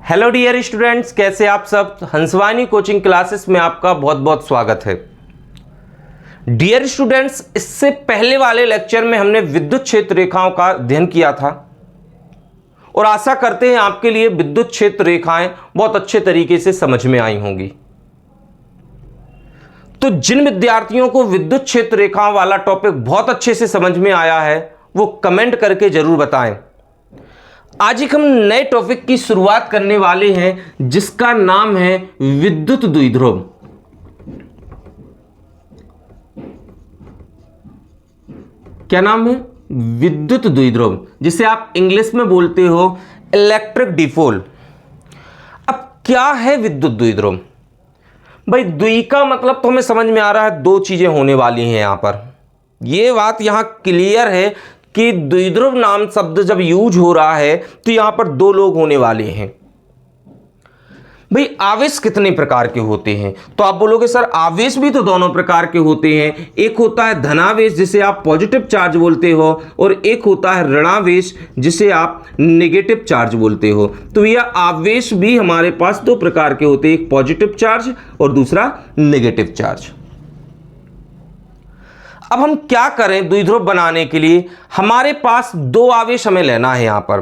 Hello dear students, कैसे आप सब। हंसवानी कोचिंग क्लासेस में आपका बहुत बहुत स्वागत है। डियर स्टूडेंट्स, इससे पहले वाले लेक्चर में हमने विद्युत क्षेत्र रेखाओं का अध्ययन किया था और आशा करते हैं आपके लिए विद्युत क्षेत्र रेखाएं बहुत अच्छे तरीके से समझ में आई होंगी। तो जिन विद्यार्थियों को विद्युत क्षेत्र रेखाओं वाला टॉपिक बहुत अच्छे से समझ में आया है वो कमेंट करके जरूर बताएं। आज एक हम नए टॉपिक की शुरुआत करने वाले हैं जिसका नाम है विद्युत द्विध्रुव। क्या नाम है? विद्युत द्विध्रुव, जिसे आप इंग्लिश में बोलते हो इलेक्ट्रिक डिपोल। अब क्या है विद्युत द्विध्रुव? भाई द्वि का मतलब तो हमें समझ में आ रहा है, दो चीजें होने वाली हैं। यहां पर यह बात यहां क्लियर है कि द्विध्रुव नाम शब्द जब यूज हो रहा है तो यहां पर दो लोग होने वाले हैं। भाई आवेश कितने प्रकार के होते हैं? तो आप बोलोगे सर आवेश भी तो दोनों प्रकार के होते हैं। एक होता है धनावेश जिसे आप पॉजिटिव चार्ज बोलते हो और एक होता है ऋणावेश जिसे आप नेगेटिव चार्ज बोलते हो। तो यह आवेश भी हमारे पास दो प्रकार के होते हैं, एक पॉजिटिव चार्ज और दूसरा नेगेटिव चार्ज। अब हम क्या करें द्विध्रुव बनाने के लिए? हमारे पास दो आवेश हमें लेना है। यहां पर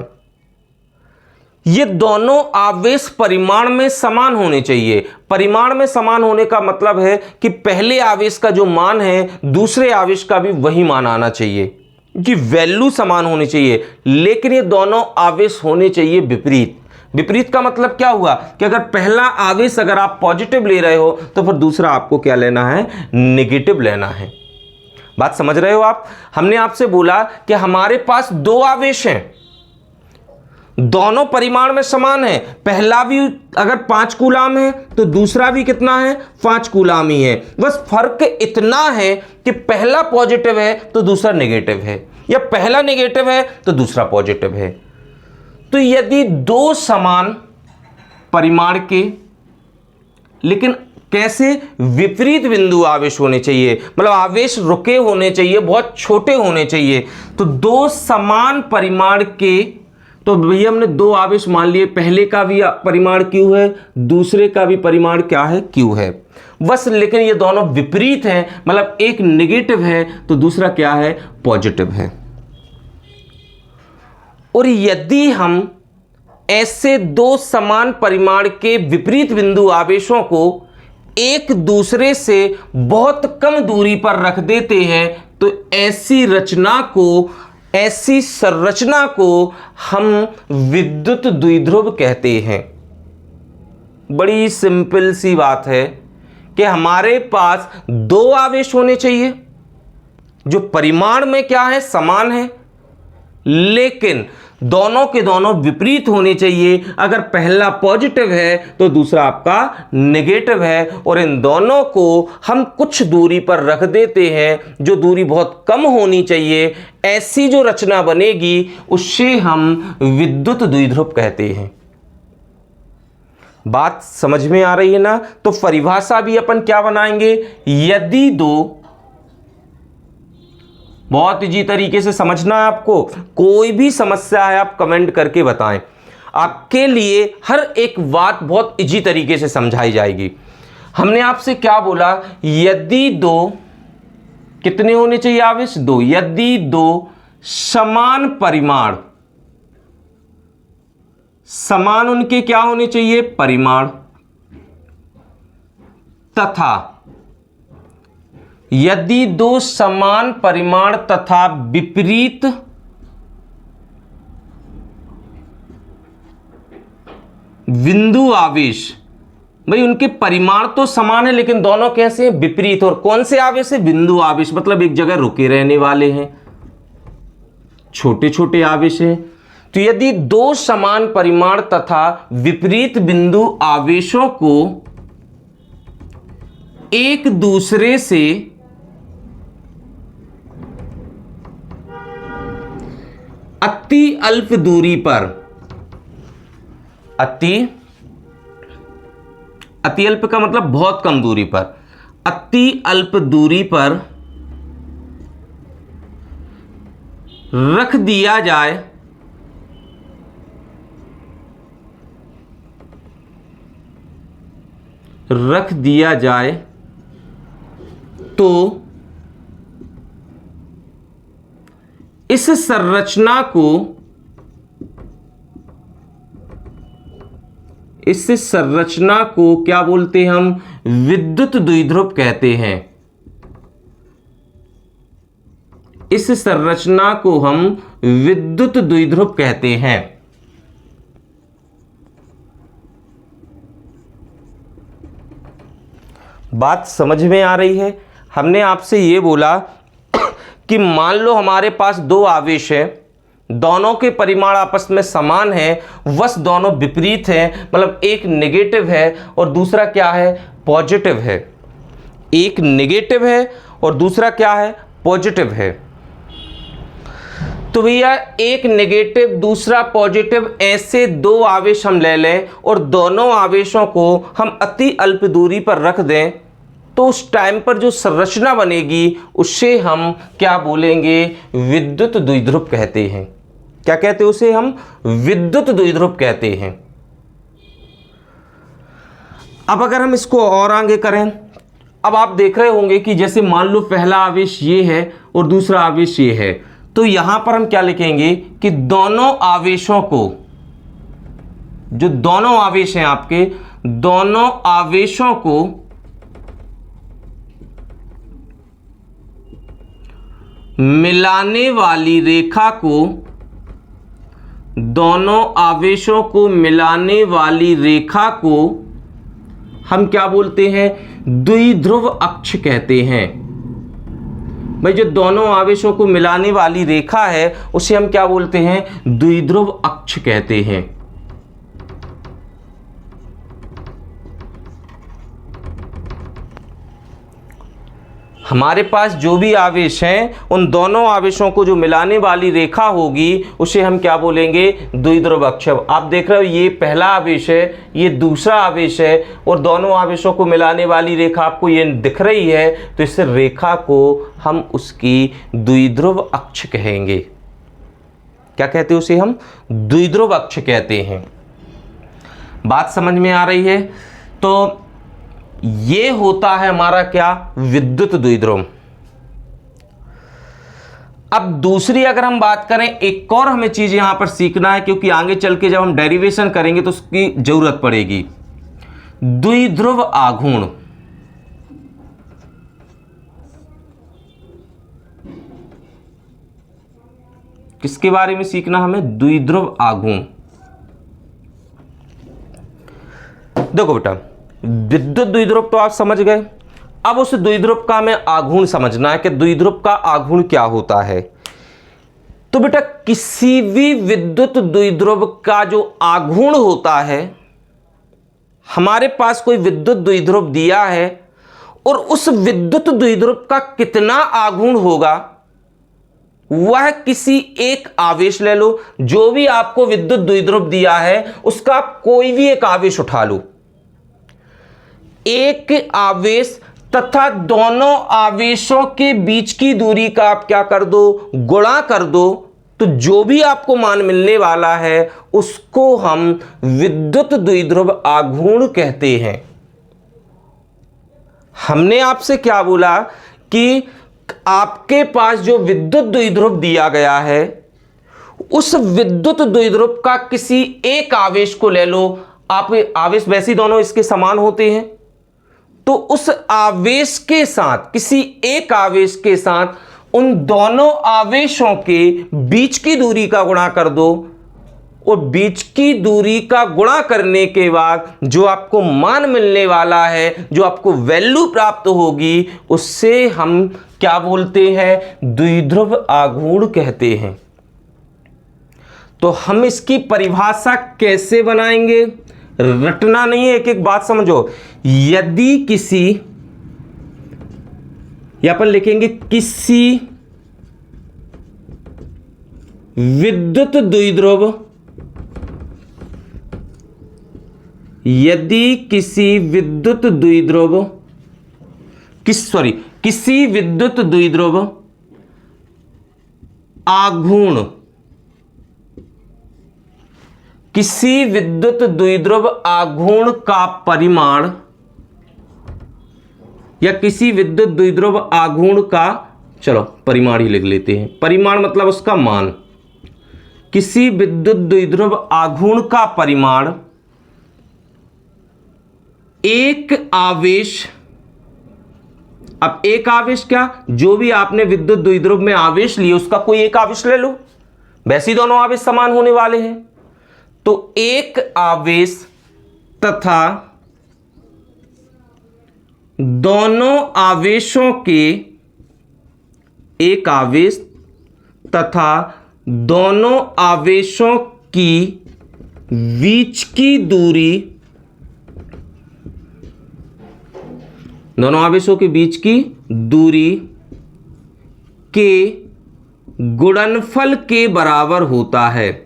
ये दोनों आवेश परिमाण में समान होने चाहिए। परिमाण में समान होने का मतलब है कि पहले आवेश का जो मान है दूसरे आवेश का भी वही मान आना चाहिए, कि वैल्यू समान होनी चाहिए। लेकिन ये दोनों आवेश होने चाहिए विपरीत। विपरीत का मतलब क्या हुआ कि अगर पहला आवेश अगर आप पॉजिटिव ले रहे हो तो फिर दूसरा आपको क्या लेना है? नेगेटिव लेना है। बात समझ रहे हो आप? हमने आपसे बोला कि हमारे पास दो आवेश हैं, दोनों परिमाण में समान है। पहला भी अगर 5 कूलाम है तो दूसरा भी कितना है? 5 कूलाम ही है। बस फर्क इतना है कि पहला पॉजिटिव है तो दूसरा नेगेटिव है, या पहला नेगेटिव है तो दूसरा पॉजिटिव है। तो यदि दो समान परिमाण के लेकिन कैसे विपरीत बिंदु आवेश होने चाहिए, मतलब आवेश रुके होने चाहिए, बहुत छोटे होने चाहिए। तो दो समान परिमाण के, तो भैया हमने दो आवेश मान लिए, पहले का भी परिमाण Q है, दूसरे का भी परिमाण क्या है? Q है। बस लेकिन ये दोनों विपरीत हैं, मतलब एक नेगेटिव है तो दूसरा क्या है? पॉजिटिव है। और यदि हम ऐसे दो समान परिमाण के विपरीत बिंदु आवेशों को एक दूसरे से बहुत कम दूरी पर रख देते हैं तो ऐसी संरचना को हम विद्युत द्विध्रुव कहते हैं। बड़ी सिंपल सी बात है कि हमारे पास दो आवेश होने चाहिए जो परिमाण में क्या है? समान है, लेकिन दोनों के दोनों विपरीत होने चाहिए। अगर पहला पॉजिटिव है तो दूसरा आपका नेगेटिव है, और इन दोनों को हम कुछ दूरी पर रख देते हैं, जो दूरी बहुत कम होनी चाहिए। ऐसी जो रचना बनेगी उससे हम विद्युत द्विध्रुव कहते हैं। बात समझ में आ रही है ना? तो परिभाषा भी अपन क्या बनाएंगे? यदि दो, बहुत इजी तरीके से समझना है आपको, कोई भी समस्या है आप कमेंट करके बताएं, आपके लिए हर एक बात बहुत इजी तरीके से समझाई जाएगी। हमने आपसे क्या बोला? यदि दो कितने होने चाहिए आवेश? दो। यदि दो समान परिमाण, समान उनके क्या होने चाहिए? परिमाण, तथा यदि दो समान परिमाण तथा विपरीत बिंदु आवेश, भाई उनके परिमाण तो समान है लेकिन दोनों कैसे हैं? विपरीत। और कौन से आवेश है? बिंदु आवेश, मतलब एक जगह रुके रहने वाले हैं, छोटे छोटे आवेश हैं। तो यदि दो समान परिमाण तथा विपरीत बिंदु आवेशों को एक दूसरे से अति अल्प दूरी पर, अति अल्प का मतलब बहुत कम दूरी पर, अति अल्प दूरी पर रख दिया जाए रख दिया जाए तो इस संरचना को क्या बोलते हैं हम? विद्युत द्विध्रुव कहते हैं। इस संरचना को हम विद्युत द्विध्रुव कहते हैं। बात समझ में आ रही है? हमने आपसे ये बोला कि मान लो हमारे पास दो आवेश हैं, दोनों के परिमाण आपस में समान हैं, बस दोनों विपरीत हैं, मतलब एक नेगेटिव है और दूसरा क्या है? पॉजिटिव है। एक नेगेटिव है और दूसरा क्या है? पॉजिटिव है। तो भैया एक नेगेटिव दूसरा पॉजिटिव, ऐसे दो आवेश हम ले लें और दोनों आवेशों को हम अति अल्प दूरी पर रख दें, तो उस टाइम पर जो संरचना बनेगी उससे हम क्या बोलेंगे? विद्युत द्विध्रुव कहते हैं। क्या कहते हैं उसे? हम विद्युत द्विध्रुव कहते हैं। अब अगर हम इसको और आगे करें, अब आप देख रहे होंगे कि जैसे मान लो पहला आवेश ये है और दूसरा आवेश ये है, तो यहां पर हम क्या लिखेंगे कि दोनों आवेशों को, जो दोनों आवेश हैं आपके, दोनों आवेशों को मिलाने वाली रेखा को, दोनों आवेशों को मिलाने वाली रेखा को हम क्या बोलते हैं? द्विध्रुव अक्ष कहते हैं। भाई जो दोनों आवेशों को मिलाने वाली रेखा है उसे हम क्या बोलते हैं? द्विध्रुव अक्ष कहते हैं। हमारे पास जो भी आवेश हैं उन दोनों आवेशों को जो मिलाने वाली रेखा होगी उसे हम क्या बोलेंगे? द्विध्रुव अक्ष। आप देख रहे हो ये पहला आवेश है, ये दूसरा आवेश है और दोनों आवेशों को मिलाने वाली रेखा आपको ये दिख रही है, तो इस रेखा को हम उसकी द्विध्रुव अक्ष कहेंगे। क्या कहते हैं उसे? हम द्विध्रुव अक्ष कहते हैं। बात समझ में आ रही है? तो ये होता है हमारा क्या? विद्युत द्विध्रुव। अब दूसरी अगर हम बात करें, एक और हमें चीज यहां पर सीखना है, क्योंकि आगे चल के जब हम डेरिवेशन करेंगे तो उसकी जरूरत पड़ेगी। द्विध्रुव आघूर्ण। किसके बारे में सीखना हमें? द्विध्रुव आघूर्ण। देखो बेटा, विद्युत द्विध्रुव तो आप समझ गए। अब उस द्विध्रुव का हमें आघूर्ण समझना है कि द्विध्रुव का आघूर्ण क्या होता है। तो बेटा किसी भी विद्युत द्विध्रुव का जो आघूर्ण होता है, हमारे पास कोई विद्युत द्विध्रुव दिया है और उस विद्युत द्विध्रुव का कितना आघूर्ण होगा, वह किसी एक आवेश ले लो, जो भी आपको विद्युत द्विध्रुव दिया है उसका आप कोई भी एक आवेश उठा लो, एक आवेश तथा दोनों आवेशों के बीच की दूरी का आप क्या कर दो? गुणा कर दो, तो जो भी आपको मान मिलने वाला है उसको हम विद्युत द्विध्रुव आघूर्ण कहते हैं। हमने आपसे क्या बोला कि आपके पास जो विद्युत द्विध्रुव दिया गया है उस विद्युत द्विध्रुव का किसी एक आवेश को ले लो। आप आवेश वैसे ही दोनों इसके समान होते हैं, तो उस आवेश के साथ, किसी एक आवेश के साथ उन दोनों आवेशों के बीच की दूरी का गुणा कर दो और बीच की दूरी का गुणा करने के बाद जो आपको मान मिलने वाला है, जो आपको वैल्यू प्राप्त होगी, उससे हम क्या बोलते हैं? द्विध्रुव आघूर्ण कहते हैं। तो हम इसकी परिभाषा कैसे बनाएंगे? रटना नहीं है, एक एक बात समझो। यदि किसी, यहां पर लिखेंगे किसी विद्युत द्विध्रुव, यदि किसी विद्युत द्विध्रुव किसी विद्युत द्विध्रुव आघूर्ण, किसी विद्युत द्विध्रुव आघूर्ण का परिमाण या किसी विद्युत द्विध्रुव आघूर्ण का, चलो परिमाण ही लिख लेते हैं, परिमाण मतलब उसका मान, किसी विद्युत द्विध्रुव आघूर्ण का परिमाण एक आवेश, अब एक आवेश क्या, जो भी आपने विद्युत द्विध्रुव में आवेश लिए उसका कोई एक आवेश ले लो, वैसे ही दोनों आवेश समान होने वाले हैं, तो एक आवेश तथा दोनों आवेशों के, एक आवेश तथा दोनों आवेशों की बीच की दूरी, दोनों आवेशों के बीच की दूरी के गुणनफल के बराबर होता है।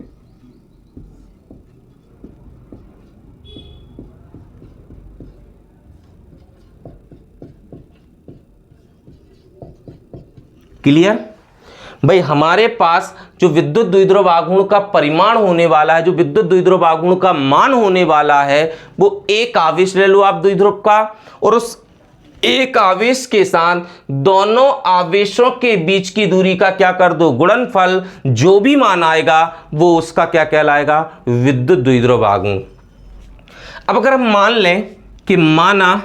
क्लियर भाई, हमारे पास जो विद्युत द्विध्रुव आघूर्ण का परिमाण होने वाला है, जो विद्युत द्विध्रुव आघूर्ण का मान होने वाला है, वो एक आवेश ले लो आप द्विध्रुव का, और उस एक आवेश के साथ दोनों आवेशों के बीच की दूरी का क्या कर दो, गुणनफल, जो भी मान आएगा वो उसका क्या कहलाएगा, विद्युत द्विध्रुव आघूर्ण। अब अगर हम मान लें कि माना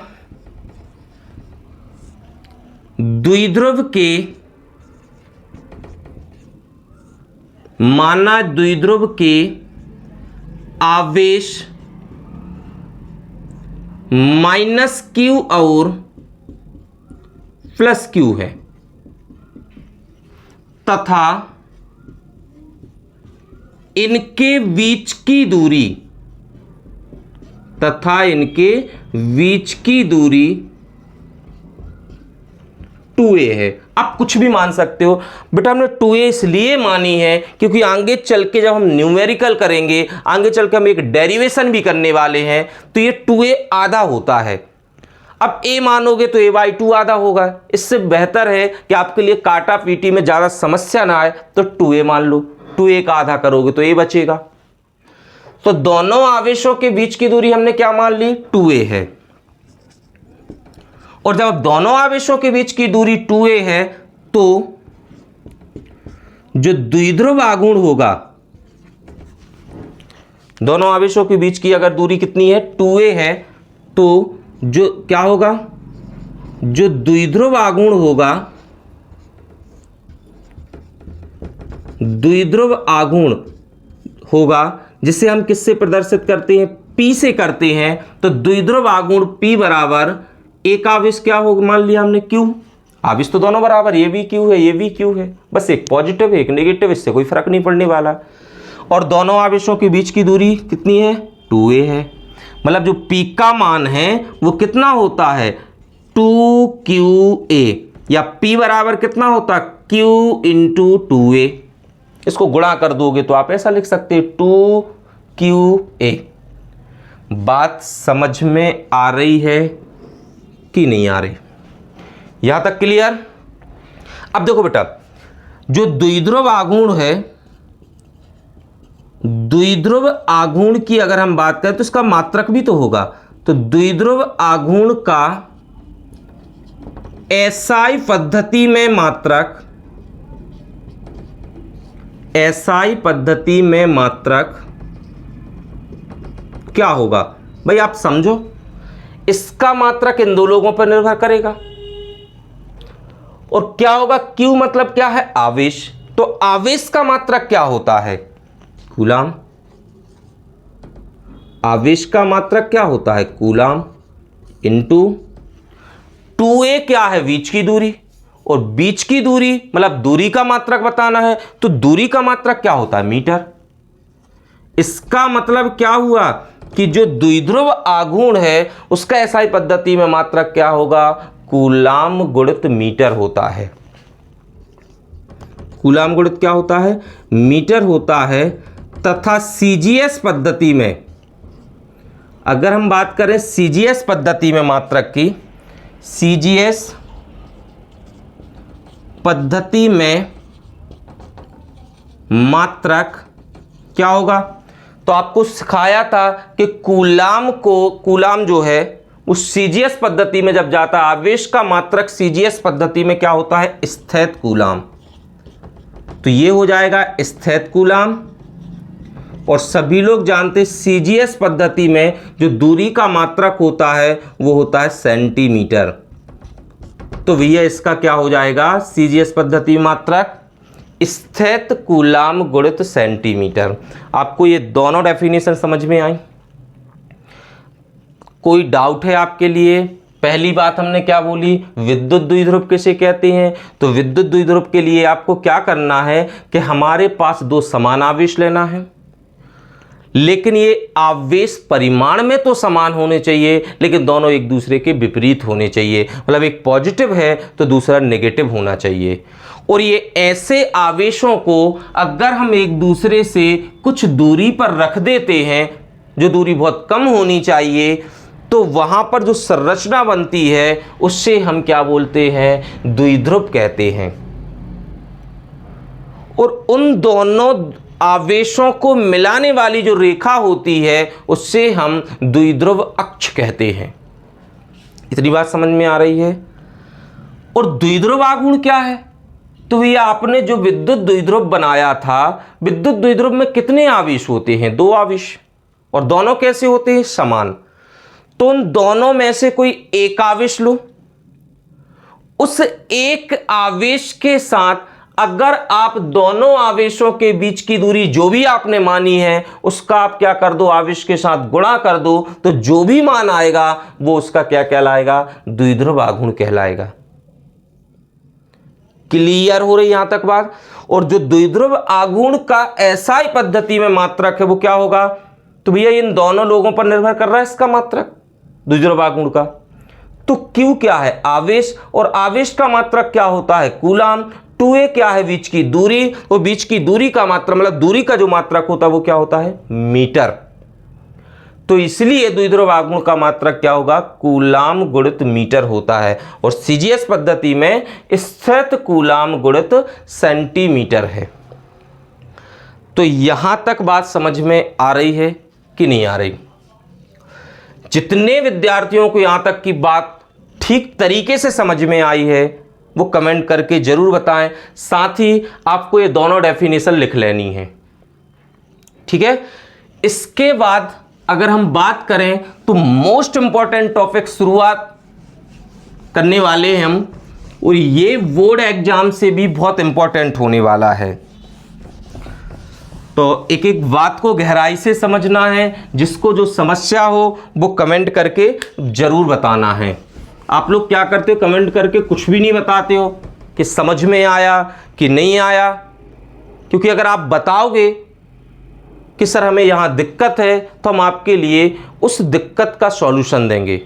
द्विध्रुव के आवेश माइनस क्यू और प्लस क्यू है, तथा इनके बीच की दूरी, टू ए है। आप कुछ भी मान सकते हो बेटा, हमने 2a इसलिए मानी है क्योंकि आगे चल के जब हम न्यूमेरिकल करेंगे, आगे चल के हम एक डेरिवेशन भी करने वाले हैं, तो ये 2a आधा होता है। अब a मानोगे तो a/2 आधा होगा। इससे बेहतर है कि आपके लिए काटा पीटी में ज़्यादा समस्या ना आए तो 2a मान लो, 2a का आधा करोगे तो a बचेगा। तो दोनों आवेशों के बीच की दूरी हमने क्या मान ली, 2a है। और जब दोनों आवेशों के बीच की दूरी 2a है तो जो द्विध्रुव आघूर्ण होगा, दोनों आवेशों के बीच की अगर दूरी कितनी है, 2a है, तो जो क्या होगा, जो द्विध्रुव आघूर्ण होगा, जिसे हम किससे प्रदर्शित करते हैं, P से करते हैं, तो द्विध्रुव आघूर्ण P बराबर एक आवेश क्या होगा, मान लिया हमने Q, आवेश तो दोनों बराबर, ये भी Q है, ये भी Q है, बस एक पॉजिटिव है एक नेगेटिव, इससे कोई फर्क नहीं पड़ने वाला। और दोनों आवेशों के बीच की दूरी कितनी है, 2a है। मतलब जो P का मान है वो कितना होता है, 2QA, या P बराबर कितना होता, Q इंटू 2a। इसको गुणा कर दोगे तो आप ऐसा लिख सकते हैं 2QA। बात समझ में आ रही है कि नहीं आ रही, यहां तक क्लियर। अब देखो बेटा, जो द्विध्रुव आघूर्ण है, द्विध्रुव आघूर्ण की अगर हम बात करें तो इसका मात्रक भी तो होगा। तो द्विध्रुव आघूर्ण का एसआई पद्धति में मात्रक, क्या होगा भाई, आप समझो, इसका मात्रक इन दो लोगों पर निर्भर करेगा। और क्या होगा, Q मतलब क्या है, आवेश, तो आवेश का मात्रक क्या होता है, कूलाम। आवेश का मात्रक क्या होता है, कूलाम, इंटू 2a क्या है, बीच की दूरी, और बीच की दूरी मतलब दूरी का मात्रक बताना है, तो दूरी का मात्रक क्या होता है, मीटर। इसका मतलब क्या हुआ कि जो द्विध्रुव आघूर्ण है उसका एसआई पद्धति में मात्रक क्या होगा, कूलाम गुणित मीटर होता है। कूलाम गुणित क्या होता है, मीटर होता है। तथा सीजीएस पद्धति में, अगर हम बात करें सीजीएस पद्धति में मात्रक की, सीजीएस पद्धति में मात्रक क्या होगा, तो आपको सिखाया था कि कूलाम जो है उस सीजीएस पद्धति में जब जाता है, आवेश का मात्रक सीजीएस पद्धति में क्या होता है, स्थित कूलाम। तो ये हो जाएगा स्थित कूलाम। और सभी लोग जानते हैं सीजीएस पद्धति में जो दूरी का मात्रक होता है वो होता है सेंटीमीटर। तो भैया इसका क्या हो जाएगा, सीजीएस पद्धति मात्रक स्थित कूलाम गुणित सेंटीमीटर। आपको ये दोनों डेफिनेशन समझ में आई? कोई डाउट है आपके लिए? पहली बात हमने क्या बोली, विद्युत द्विध्रुव किसे कहते हैं। तो विद्युत द्विध्रुव के लिए आपको क्या करना है कि हमारे पास दो समान आवेश लेना है, लेकिन ये आवेश परिमाण में तो समान होने चाहिए, लेकिन दोनों एक दूसरे के विपरीत होने चाहिए। मतलब एक पॉजिटिव है तो दूसरा नेगेटिव होना चाहिए। और ये ऐसे आवेशों को अगर हम एक दूसरे से कुछ दूरी पर रख देते हैं, जो दूरी बहुत कम होनी चाहिए, तो वहां पर जो संरचना बनती है उससे हम क्या बोलते हैं, द्विध्रुव कहते हैं। और उन दोनों आवेशों को मिलाने वाली जो रेखा होती है उससे हम द्विध्रुव अक्ष कहते हैं। इतनी बात समझ में आ रही है? और द्विध्रुव आघूर्ण क्या है? तो ये आपने जो विद्युत द्विध्रुव बनाया था, विद्युत द्विध्रुव में कितने आवेश होते हैं, दो आवेश, और दोनों कैसे होते हैं, समान। तो उन दोनों में से कोई एक आवेश लो, उस एक आवेश के साथ अगर आप दोनों आवेशों के बीच की दूरी जो भी आपने मानी है उसका आप क्या कर दो, आवेश के साथ गुणा कर दो, तो जो भी मान आएगा वो उसका क्या कहलाएगा, द्विध्रुव आघूर्ण कहलाएगा। क्लियर हो रही यहां तक बात? और जो द्विध्रुव आघूर्ण का एसआई पद्धति में मात्रक है वो क्या होगा, तो भैया इन दोनों लोगों पर निर्भर कर रहा है इसका मात्रक द्विध्रुव आघूर्ण का। तो क्यू क्या है, आवेश, और आवेश का मात्रक क्या होता है, कूलाम। 2a क्या है, बीच की दूरी, और बीच की दूरी का मात्रक मतलब दूरी का जो मात्रक होता है वो क्या होता है, मीटर। तो इसलिए द्विध्रुव आघूर्ण का मात्रक क्या होगा, कूलाम गुणित मीटर होता है। और सीजीएस पद्धति में स्थित कूलाम गुणित सेंटीमीटर है। तो यहां तक बात समझ में आ रही है कि नहीं आ रही? जितने विद्यार्थियों को यहां तक की बात ठीक तरीके से समझ में आई है वो कमेंट करके जरूर बताएं। साथ ही आपको ये दोनों डेफिनेशन लिख लेनी है, ठीक है। इसके बाद अगर हम बात करें तो मोस्ट इंपॉर्टेंट टॉपिक शुरुआत करने वाले हैं हम, और ये बोर्ड एग्जाम से भी बहुत इंपॉर्टेंट होने वाला है। तो एक एक बात को गहराई से समझना है। जिसको जो समस्या हो वो कमेंट करके जरूर बताना है। आप लोग क्या करते हो, कमेंट करके कुछ भी नहीं बताते हो कि समझ में आया कि नहीं आया, क्योंकि अगर आप बताओगे कि सर हमें यहाँ दिक्कत है तो हम आपके लिए उस दिक्कत का सॉल्यूशन देंगे।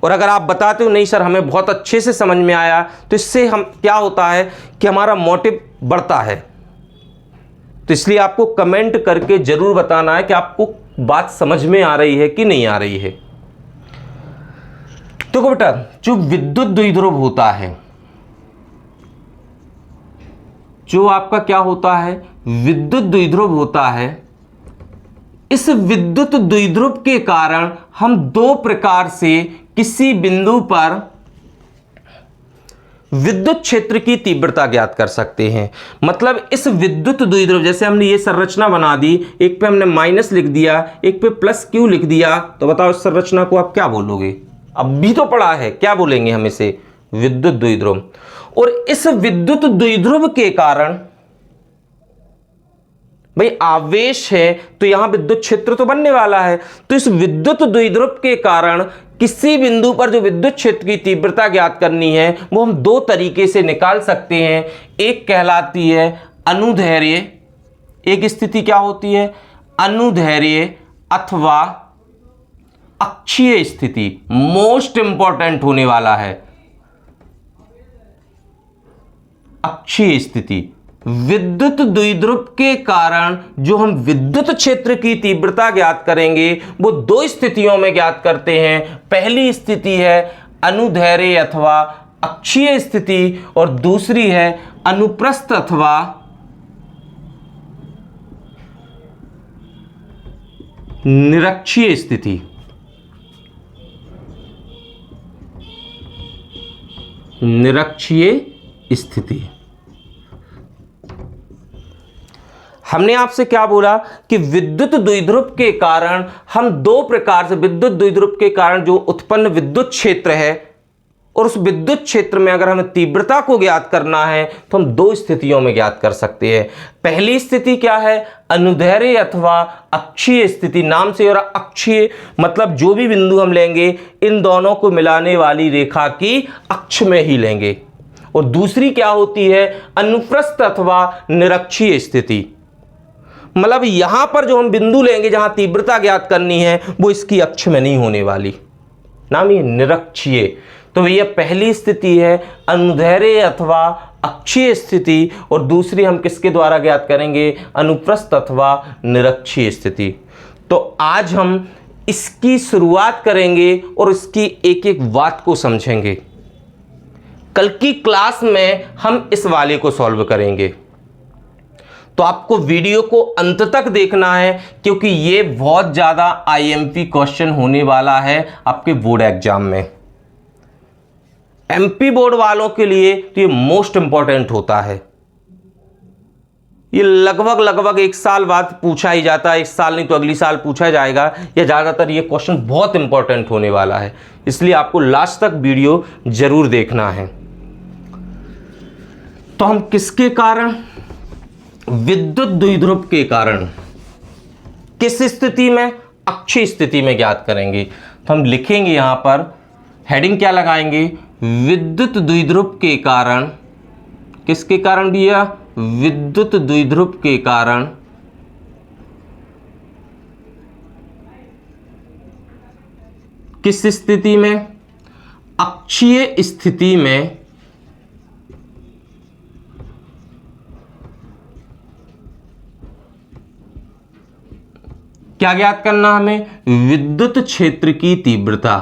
और अगर आप बताते हो नहीं सर हमें बहुत अच्छे से समझ में आया, तो इससे हम क्या होता है कि हमारा मोटिव बढ़ता है। तो इसलिए आपको कमेंट करके जरूर बताना है कि आपको बात समझ में आ रही है कि नहीं आ रही है। तो बेटा जो विद्युत द्विध्रुव होता है, जो आपका क्या होता है, विद्युत द्विध्रुव होता है, इस विद्युत द्विध्रुव के कारण हम दो प्रकार से किसी बिंदु पर विद्युत क्षेत्र की तीव्रता ज्ञात कर सकते हैं। मतलब इस विद्युत द्विध्रुव, जैसे हमने ये संरचना बना दी, एक पे हमने माइनस लिख दिया, एक पे प्लस क्यू लिख दिया, तो बताओ इस संरचना को आप क्या बोलोगे? अब भी तो पढ़ा है, क्या बोलेंगे हम इसे? विद्युत द्विध्रुव। और इस विद्युत द्विध्रुव के कारण भाई आवेश है तो यहां विद्युत क्षेत्र तो बनने वाला है। तो इस विद्युत द्विध्रुव के कारण किसी बिंदु पर जो विद्युत क्षेत्र की तीव्रता ज्ञात करनी है वो हम दो तरीके से निकाल सकते हैं। एक कहलाती है अनुदैर्घ्य, एक स्थिति क्या होती है, अनुदैर्घ्य अथवा अक्षीय स्थिति। मोस्ट इंपॉर्टेंट होने वाला है अक्षीय स्थिति। विद्युत द्विध्रुव के कारण जो हम विद्युत क्षेत्र की तीव्रता ज्ञात करेंगे वो दो स्थितियों में ज्ञात करते हैं। पहली स्थिति है अनुदैर्घ्य अथवा अक्षीय स्थिति, और दूसरी है अनुप्रस्थ अथवा निरक्षीय स्थिति। निरक्षीय स्थिति। हमने आपसे क्या बोला कि विद्युत द्विध्रुव के कारण हम दो प्रकार से, विद्युत द्विध्रुव के कारण जो उत्पन्न विद्युत क्षेत्र है और उस विद्युत क्षेत्र में अगर हमें तीव्रता को ज्ञात करना है तो हम दो स्थितियों में ज्ञात कर सकते हैं। पहली स्थिति क्या है? अनुदैर्ध्य अथवा अक्षीय स्थिति। नाम से और अक्षीय मतलब जो भी बिंदु हम लेंगे इन दोनों को मिलाने वाली रेखा की अक्ष में ही लेंगे। और दूसरी क्या होती है? अनुप्रस्थ अथवा निरक्षीय स्थिति। मतलब यहां पर जो हम बिंदु लेंगे जहां तीव्रता ज्ञात करनी है वो इसकी अक्ष में नहीं होने वाली, नाम ये निरक्षीय। तो भैया पहली स्थिति है अनुदैर्ध्य अथवा अक्षीय स्थिति और दूसरी हम किसके द्वारा ज्ञात करेंगे? अनुप्रस्थ अथवा निरक्षीय स्थिति। तो आज हम इसकी शुरुआत करेंगे और इसकी एक एक बात को समझेंगे। कल की क्लास में हम इस वाले को सॉल्व करेंगे, तो आपको वीडियो को अंत तक देखना है क्योंकि ये बहुत ज़्यादा आईएमपी क्वेश्चन होने वाला है आपके बोर्ड एग्जाम में। एमपी बोर्ड वालों के लिए तो ये मोस्ट इंपॉर्टेंट होता है। ये लगभग एक साल बाद पूछा ही जाता है, इस साल नहीं तो अगली साल पूछा जाएगा, या ज़्यादातर ये क्वेश्चन बहुत इंपॉर्टेंट होने वाला है, इसलिए आपको लास्ट तक वीडियो जरूर देखना है। तो हम किसके कारण? विद्युत द्विध्रुव के कारण किस स्थिति में? अक्षीय स्थिति में ज्ञात करेंगे। तो हम लिखेंगे यहां पर हेडिंग क्या लगाएंगे? विद्युत द्विध्रुव के कारण। किसके कारण भैया? विद्युत द्विध्रुव के कारण किस स्थिति में? अक्षीय स्थिति में क्या ज्ञात करना हमें? विद्युत क्षेत्र की तीव्रता।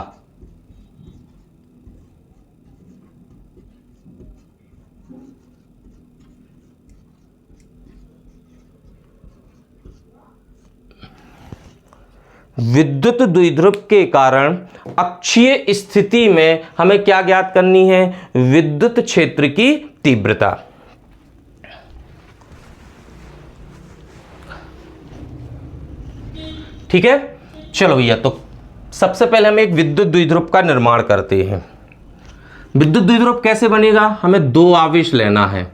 विद्युत द्विध्रुव के कारण अक्षीय स्थिति में हमें क्या ज्ञात करनी है? विद्युत क्षेत्र की तीव्रता। ठीक है, चलो भैया। तो सबसे पहले हम एक विद्युत द्विध्रुव का निर्माण करते हैं। विद्युत द्विध्रुव कैसे बनेगा? हमें दो आवेश लेना है।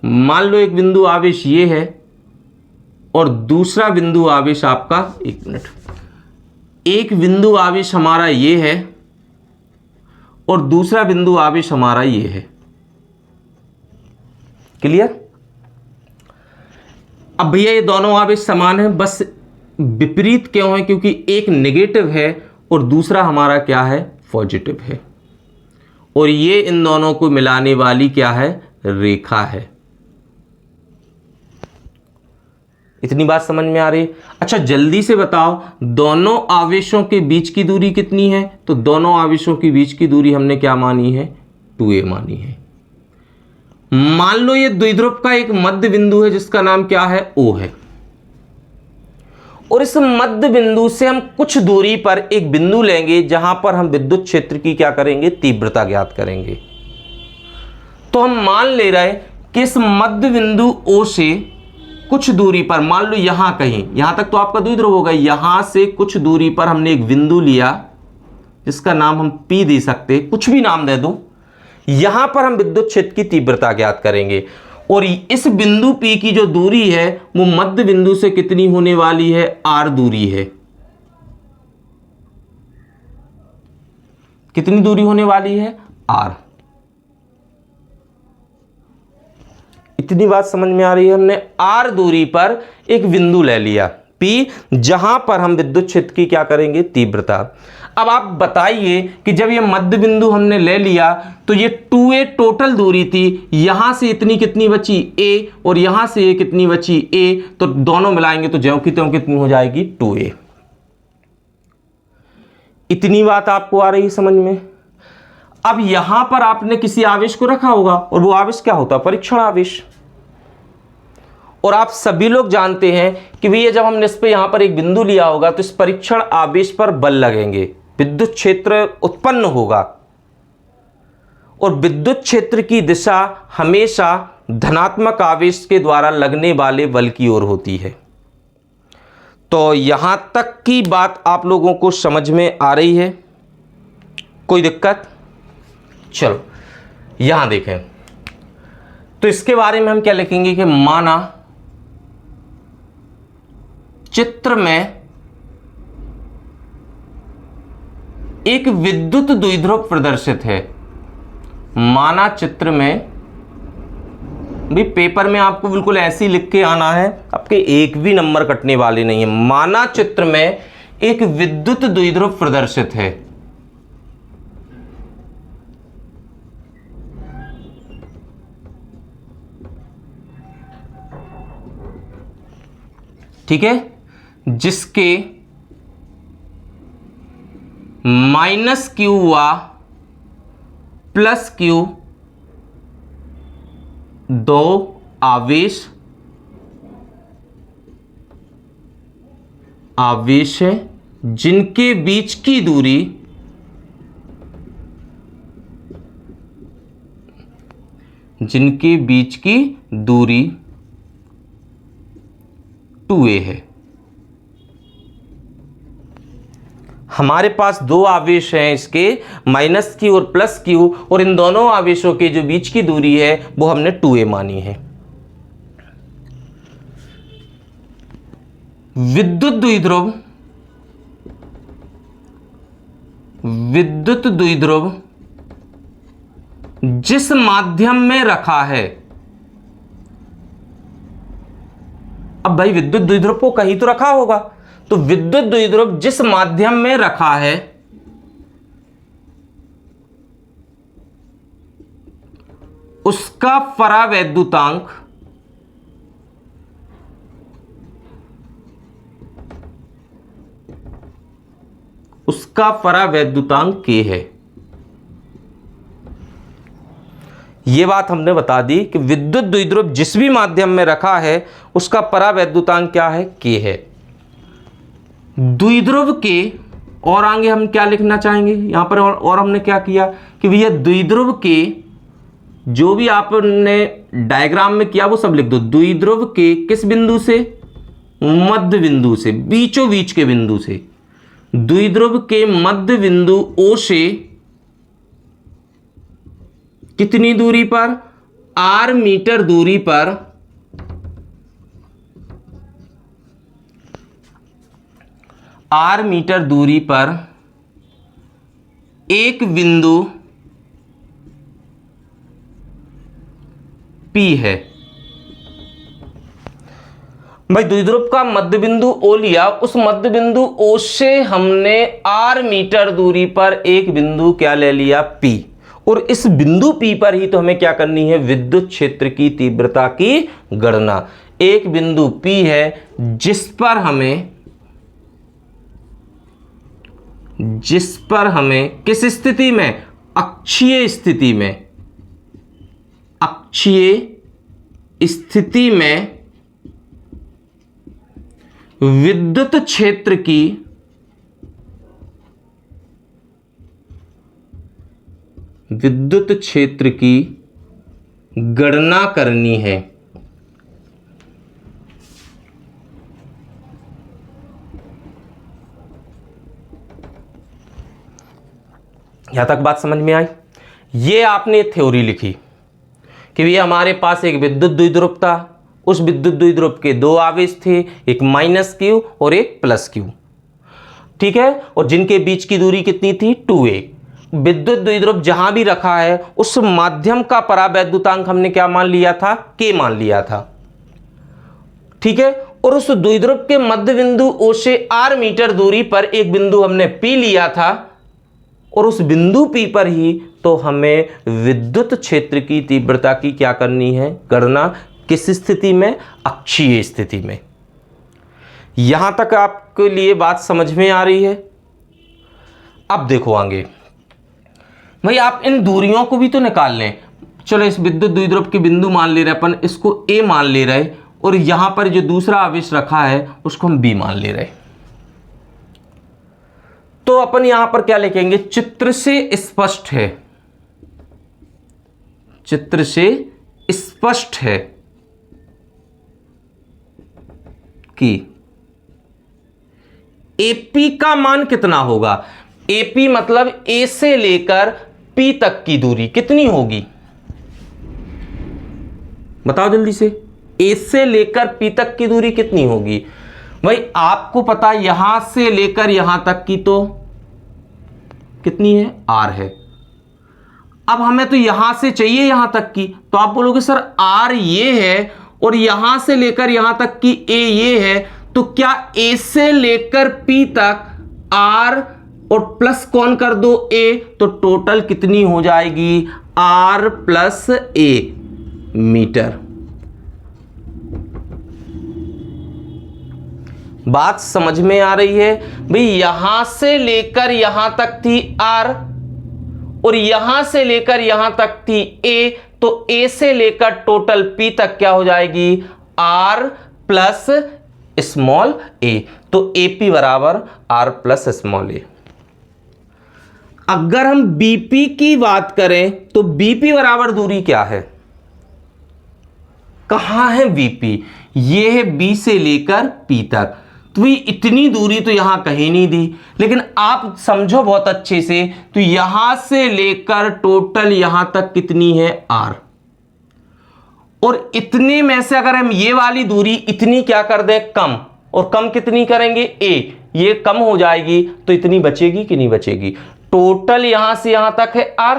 मान लो एक बिंदु आवेश ये है और दूसरा बिंदु आवेश आपका, एक मिनट, एक बिंदु आवेश हमारा ये है और दूसरा बिंदु आवेश हमारा ये है। क्लियर? अब भैया ये दोनों आवेश समान है, बस विपरीत क्यों है? क्योंकि एक नेगेटिव है और दूसरा हमारा क्या है? पॉजिटिव है। और ये इन दोनों को मिलाने वाली क्या है? रेखा है। इतनी बात समझ में आ रही? अच्छा जल्दी से बताओ, दोनों आवेशों के बीच की दूरी कितनी है? तो दोनों आवेशों के बीच की दूरी हमने क्या मानी है? 2a मानी है। मान लो ये द्विध्रुव का एक मध्य बिंदु है जिसका नाम क्या है? O है। और इस मध्य बिंदु से हम कुछ दूरी पर एक बिंदु लेंगे जहां पर हम विद्युत क्षेत्र की क्या करेंगे? तीव्रता ज्ञात करेंगे। तो हम मान ले रहे कि इस मध्य बिंदु O से कुछ दूरी पर, मान लो यहां कहीं, यहां तक तो आपका द्विध्रुव होगा, यहां से कुछ दूरी पर हमने एक बिंदु लिया जिसका नाम हम P दे सकते, कुछ भी नाम दे दो। यहां पर हम विद्युत क्षेत्र की तीव्रता ज्ञात करेंगे और इस बिंदु P की जो दूरी है वो मध्य बिंदु से कितनी होने वाली है? R दूरी है। कितनी दूरी होने वाली है? R। इतनी बात समझ में आ रही है? हमने R दूरी पर एक बिंदु ले लिया P, जहां पर हम विद्युत क्षेत्र की क्या करेंगे? तीव्रता। अब आप बताइए कि जब ये मध्य बिंदु हमने ले लिया तो ये 2a टोटल दूरी थी, यहां से इतनी कितनी बची? a, और यहां से ये कितनी बची? a। तो दोनों मिलाएंगे तो ज्यों की त्यों कितनी हो जाएगी? 2a। इतनी बात आपको आ रही समझ में? अब यहां पर आपने किसी आवेश को रखा होगा और वो आवेश क्या होता? परीक्षण आवेश। और आप सभी लोग जानते हैं कि भैया जब हमने इस पे यहां पर एक बिंदु लिया होगा तो इस परीक्षण आवेश पर बल लगेंगे, विद्युत क्षेत्र उत्पन्न होगा और विद्युत क्षेत्र की दिशा हमेशा धनात्मक आवेश के द्वारा लगने वाले बल की ओर होती है। तो यहां तक की बात आप लोगों को समझ में आ रही है? कोई दिक्कत? चलो यहां देखें, तो इसके बारे में हम क्या लिखेंगे कि माना चित्र में एक विद्युत द्विध्रुव प्रदर्शित है। माना चित्र में, भी पेपर में आपको बिल्कुल ऐसे ही लिख के आना है, आपके एक भी नंबर कटने वाले नहीं है। माना चित्र में एक विद्युत द्विध्रुव प्रदर्शित है। ठीक है, जिसके -q व +q दो आवेश है, जिनके बीच की दूरी a है। हमारे पास दो आवेश हैं इसके, -q और +q, और इन दोनों आवेशों के जो बीच की दूरी है वो हमने 2a मानी है। विद्युत द्विध्रुव जिस माध्यम में रखा है, अब भाई विद्युत द्विध्रुव को कहीं तो रखा होगा, तो विद्युत द्विध्रुव जिस माध्यम में रखा है उसका परावैद्युतांक K है। यह बात हमने बता दी कि विद्युत द्विध्रुव जिस भी माध्यम में रखा है उसका परावैद्युतांक क्या है? K है। द्विध्रुव के, और आगे हम क्या लिखना चाहेंगे यहां पर, और हमने क्या किया कि भैया द्विध्रुव के जो भी आपने डायग्राम में किया वो सब लिख दो। द्विध्रुव के किस बिंदु से? मध्य बिंदु से, बीचों बीच के बिंदु से। द्विध्रुव के मध्य बिंदु O से कितनी दूरी पर? r मीटर दूरी पर एक बिंदु P है। भाई द्विध्रुव का मध्य बिंदु O लिया, उस मध्य बिंदु O से हमने r मीटर दूरी पर एक बिंदु क्या ले लिया? P, और इस बिंदु P पर ही तो हमें क्या करनी है? विद्युत क्षेत्र की तीव्रता की गणना। एक बिंदु P है जिस पर हमें किस स्थिति में? अक्षीय स्थिति में विद्युत क्षेत्र की गणना करनी है। यहां तक बात समझ में आई? ये आपने थ्योरी लिखी कि ये हमारे पास एक विद्युत द्विध्रुव था, उस विद्युत द्विध्रुव के दो आवेश थे, एक -q और एक +q। ठीक है, और जिनके बीच की दूरी कितनी थी? 2a। विद्युत द्विध्रुव जहां भी रखा है उस माध्यम का परावैद्युतांक हमने क्या मान लिया था? K मान लिया था। ठीक है, और उस द्विध्रुव के मध्य बिंदु O से r मीटर दूरी पर एक बिंदु हमने P लिया था, और उस बिंदु P पर ही तो हमें विद्युत क्षेत्र की तीव्रता की क्या करनी है? गणना। किस स्थिति में? अक्षीय स्थिति में। यहां तक आपके लिए बात समझ में आ रही है? अब देखो आगे, भाई आप इन दूरियों को भी तो निकाल लें। चलो इस विद्युत द्विध्रुव के बिंदु मान ले रहे अपन, इसको A मान ले रहे, और यहां पर जो दूसरा आवेश रखा है उसको हम B मान ले रहे। तो अपन यहां पर क्या लिखेंगे? चित्र से स्पष्ट है चित्र से स्पष्ट है कि AP का मान कितना होगा। AP मतलब A से लेकर P तक की दूरी कितनी होगी, बताओ जल्दी से। A से लेकर P तक की दूरी कितनी होगी भाई, आपको पता यहां से लेकर यहां तक की तो कितनी है, R है। अब हमें तो यहां से चाहिए यहां तक की, तो आप बोलोगे सर R ये है और यहां से लेकर यहां तक की A ये है, तो क्या A से लेकर P तक R और प्लस कौन कर दो A, तो टोटल कितनी हो जाएगी R प्लस A मीटर। बात समझ में आ रही है भाई, यहां से लेकर यहां तक थी R और यहां से लेकर यहां तक थी A, तो A से लेकर टोटल P तक क्या हो जाएगी R प्लस स्मॉल a, तो AP बराबर R प्लस स्मॉल a। अगर हम BP की बात करें तो BP बराबर दूरी क्या है, कहां है BP, ये है B से लेकर P तक, तो ये इतनी दूरी तो यहां कहीं नहीं दी, लेकिन आप समझो बहुत अच्छे से, तो यहां से लेकर टोटल यहां तक कितनी है R, और इतने में से अगर हम ये वाली दूरी इतनी क्या कर दें कम, और कम कितनी करेंगे A, ये कम हो जाएगी तो इतनी बचेगी कि नहीं बचेगी। टोटल यहां से यहां तक है R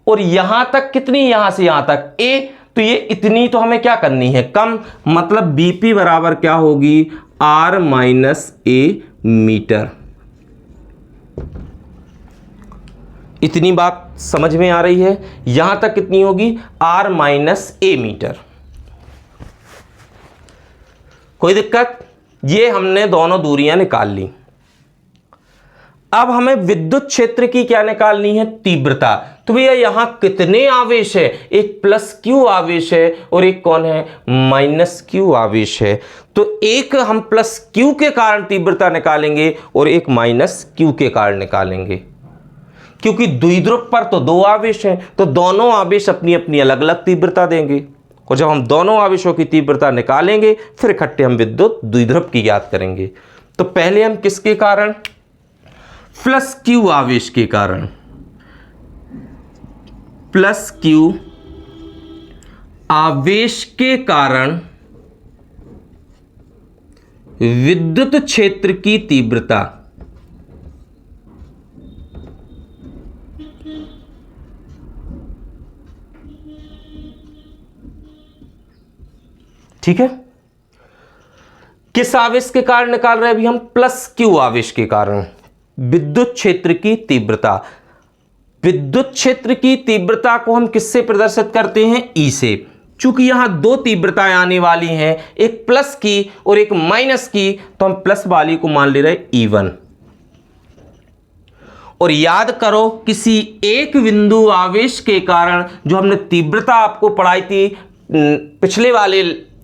और यहां तक कितनी, यहां से यहां तक A, तो ये इतनी तो हमें क्या करनी है कम, मतलब BP बराबर क्या होगी R माइनस A मीटर। इतनी बात समझ में आ रही है, यहां तक कितनी होगी R माइनस A मीटर। कोई दिक्कत, ये हमने दोनों दूरियां निकाल ली। अब हमें विद्युत क्षेत्र की क्या निकालनी है, तीव्रता। तो भैया यहां कितने आवेश है, एक प्लस Q आवेश है और एक कौन है माइनस Q आवेश है, तो एक हम प्लस Q के कारण तीव्रता निकालेंगे और एक माइनस Q के कारण निकालेंगे, क्योंकि द्विध्रुव पर तो दो आवेश हैं, तो दोनों आवेश अपनी अपनी अलग अलग तीव्रता देंगे, और जब हम दोनों आवेशों की तीव्रता निकालेंगे फिर इकट्ठे हम विद्युत द्विध्रुव की ज्ञात करेंगे। तो पहले हम किसके कारण, प्लस Q आवेश के कारण, प्लस Q आवेश के कारण विद्युत क्षेत्र की तीव्रता, ठीक है। किस आवेश के कारण निकाल रहे हैं अभी हम, प्लस Q आवेश के कारण विद्युत क्षेत्र की तीव्रता। विद्युत क्षेत्र की तीव्रता को हम किससे प्रदर्शित करते हैं, E से। चूंकि यहां दो तीव्रताएं आने वाली हैं, एक प्लस की और एक माइनस की, तो हम प्लस वाली को मान ले रहे E1। और याद करो किसी एक बिंदु आवेश के कारण जो हमने तीव्रता आपको पढ़ाई थी पिछले वाले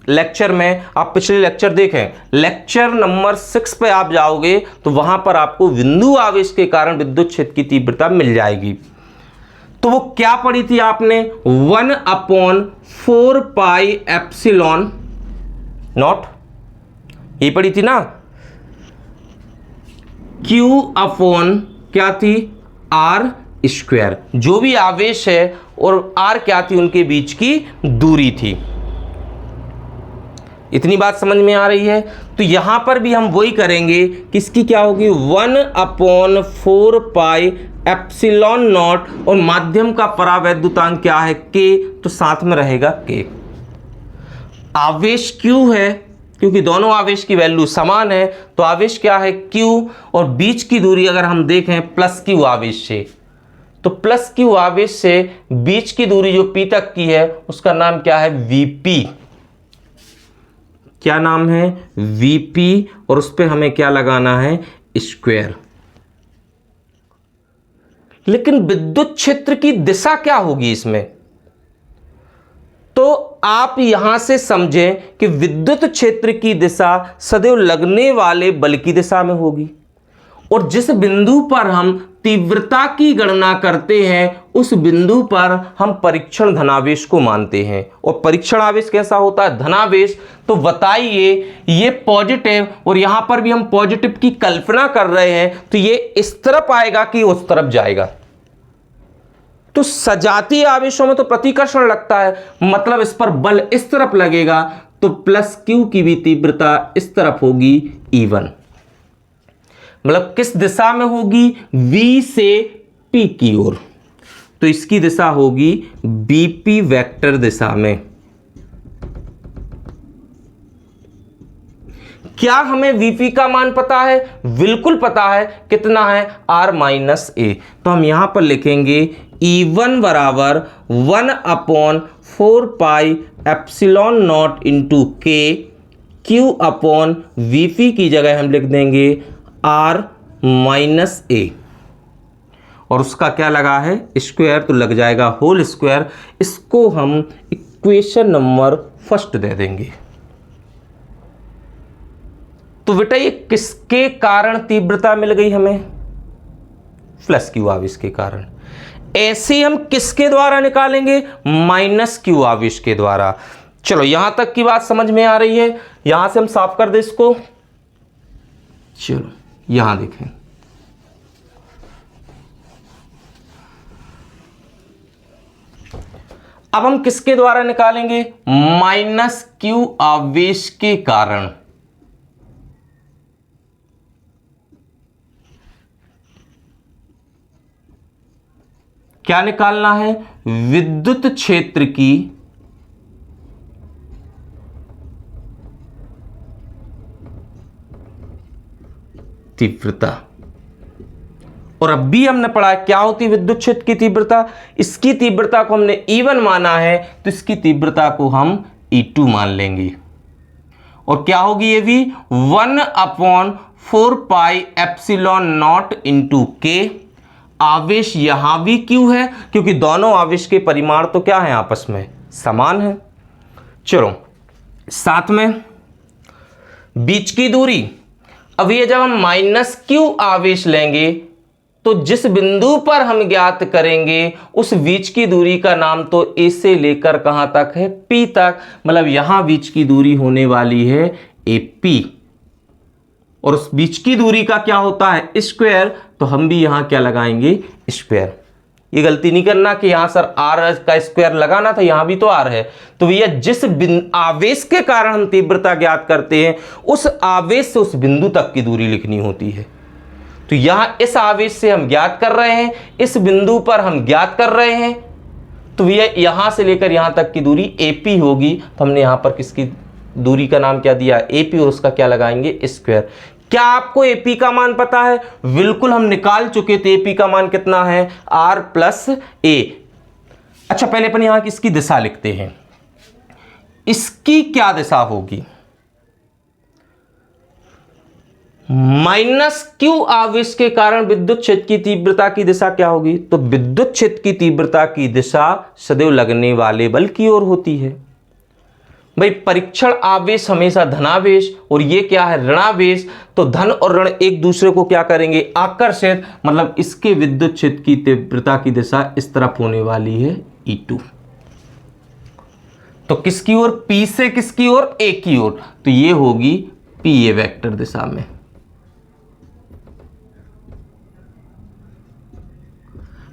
लेक्चर में, आप पिछले लेक्चर देखें, लेक्चर नंबर 6 पे आप जाओगे तो वहां पर आपको बिंदु आवेश के कारण विद्युत क्षेत्र की तीव्रता मिल जाएगी। तो वो क्या पढ़ी थी आपने, 1/4 पाई एप्सिलॉन नॉट, ये पढ़ी थी ना, Q अपॉन क्या थी R स्क्वायर, जो भी आवेश है और R क्या थी उनके बीच की दूरी थी। इतनी बात समझ में आ रही है। तो यहां पर भी हम वही करेंगे, किसकी क्या होगी 1/4 पाई एप्सिलॉन नॉट, और माध्यम का परावैद्युतांक क्या है K, तो साथ में रहेगा K। आवेश Q है, क्योंकि दोनों आवेश की वैल्यू समान है, तो आवेश क्या है Q, और बीच की दूरी अगर हम देखें प्लस Q आवेश से, तो प्लस Q आवेश से बीच की दूरी जो P तक की है उसका नाम क्या है VP। क्या नाम है VP, और उस पर हमें क्या लगाना है स्क्वायर। लेकिन विद्युत क्षेत्र की दिशा क्या होगी इसमें, तो आप यहां से समझें कि विद्युत क्षेत्र की दिशा सदैव लगने वाले बल की दिशा में होगी, और जिस बिंदु पर हम तीव्रता की गणना करते हैं उस बिंदु पर हम परीक्षण धनावेश को मानते हैं। और परीक्षण आवेश कैसा होता है? धनावेश। तो बताइए, ये पॉजिटिव और यहां पर भी हम पॉजिटिव की कल्पना कर रहे हैं, तो ये इस तरफ आएगा कि उस तरफ जाएगा? तो सजातीय आवेशों में तो प्रतिकर्षण लगता है, मतलब इस पर बल इस तरफ लगेगा, तो प्लस क्यू की भी तीव्रता इस तरफ होगी E1। मतलब किस दिशा में होगी? V से P की ओर। तो इसकी दिशा होगी BP वेक्टर दिशा में। क्या हमें VP का मान पता है? बिल्कुल पता है। कितना है? R-A। तो हम यहां पर लिखेंगे E1 बराबर 1/4 pi epsilon not into K, Q upon VP की जगह हम लिख देंगे R-A। और उसका क्या लगा है? स्क्वायर, तो लग जाएगा होल स्क्वायर। इसको हम इक्वेशन नंबर फर्स्ट दे देंगे। तो बेटा ये किसके कारण तीव्रता मिल गई हमें? प्लस क्यू आवेश के कारण। ऐसे हम किसके द्वारा निकालेंगे? माइनस क्यू आवेश के द्वारा। चलो यहां तक की बात समझ में आ रही है। यहां से हम साफ कर दे इसको। चलो यहां देखें, अब हम किसके द्वारा निकालेंगे? माइनस क्यू आवेश के कारण। क्या निकालना है? विद्युत क्षेत्र की तीव्रता। और अब भी हमने पढ़ा क्या होती विद्युत क्षेत्र की तीव्रता। इसकी तीव्रता को हमने E1 माना है, तो इसकी तीव्रता को हम E2 मान लेंगे। और क्या होगी ये भी? 1/4 pi epsilon not into K। आवेश यहां भी Q है, क्योंकि दोनों आवेश के परिमाण तो क्या है? आपस में समान है। चलो साथ में बीच की दूरी। अब ये जब हम माइनस क्यू आवेश लेंगे, तो जिस बिंदु पर हम ज्ञात करेंगे उस बीच की दूरी का नाम तो A से लेकर कहां तक है? P तक। मतलब यहां बीच की दूरी होने वाली है AP। और उस बीच की दूरी का क्या होता है? स्क्वायर। तो हम भी यहां क्या लगाएंगे? स्क्वायर। ये गलती नहीं करना कि यहां सर R का स्क्वायर लगाना था, यहां भी तो R है। तो भैया जिस आवेश के कारण हम तीव्रता ज्ञात करते हैं, उस आवेश से उस बिंदु तक की दूरी लिखनी होती है। तो यहां इस आवेश से हम ज्ञात कर रहे हैं, इस बिंदु पर हम ज्ञात कर रहे हैं, तो भैया यहां से लेकर यहां तक की दूरी AP होगी। तो हमने यहां पर किसकी दूरी का नाम क्या दिया? AP। और उसका क्या लगाएंगे? स्क्वायर। क्या आपको AP का मान पता है? बिल्कुल, हम निकाल चुके थे। AP का मान कितना है? R+A। अच्छा पहले अपन यहां किसकी दिशा लिखते हैं। इसकी क्या दिशा होगी? माइनस क्यू आवेश के कारण विद्युत क्षेत्र की तीव्रता की दिशा क्या होगी? तो विद्युत क्षेत्र की तीव्रता की दिशा सदैव लगने वाले बल की ओर होती है। भाई परीक्षण आवेश हमेशा धनावेश, और ये क्या है? ऋणावेश। तो धन और ऋण एक दूसरे को क्या करेंगे? आकर्षित। मतलब इसके विद्युत क्षेत्र की तीव्रता की दिशा इस तरफ होने वाली है E2। तो किसकी ओर? P से किसकी ओर? A की ओर। तो ये होगी PA वेक्टर दिशा में।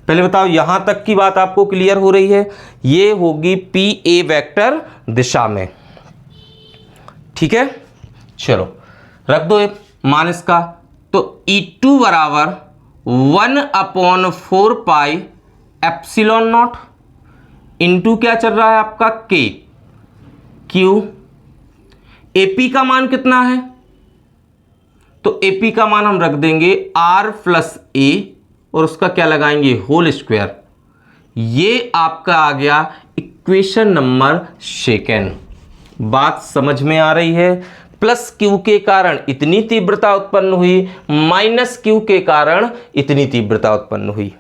पहले बताओ यहां तक की बात आपको क्लियर हो रही है? ये होगी PA वेक्टर दिशा में। ठीक है, चलो रख दो मान इसका। तो E2 बराबर 1/4 पाई एप्सिलॉन नॉट इंटू क्या चल रहा है आपका? K, Q। AP का मान कितना है? तो AP का मान हम रख देंगे R+A, और उसका क्या लगाएंगे? Whole square. ये आपका आ गया इक्वेशन नंबर सेकेंड। बात समझ में आ रही है? प्लस क्यू के कारण इतनी तीव्रता उत्पन्न हुई, माइनस क्यू के कारण इतनी तीव्रता उत्पन्न हुई।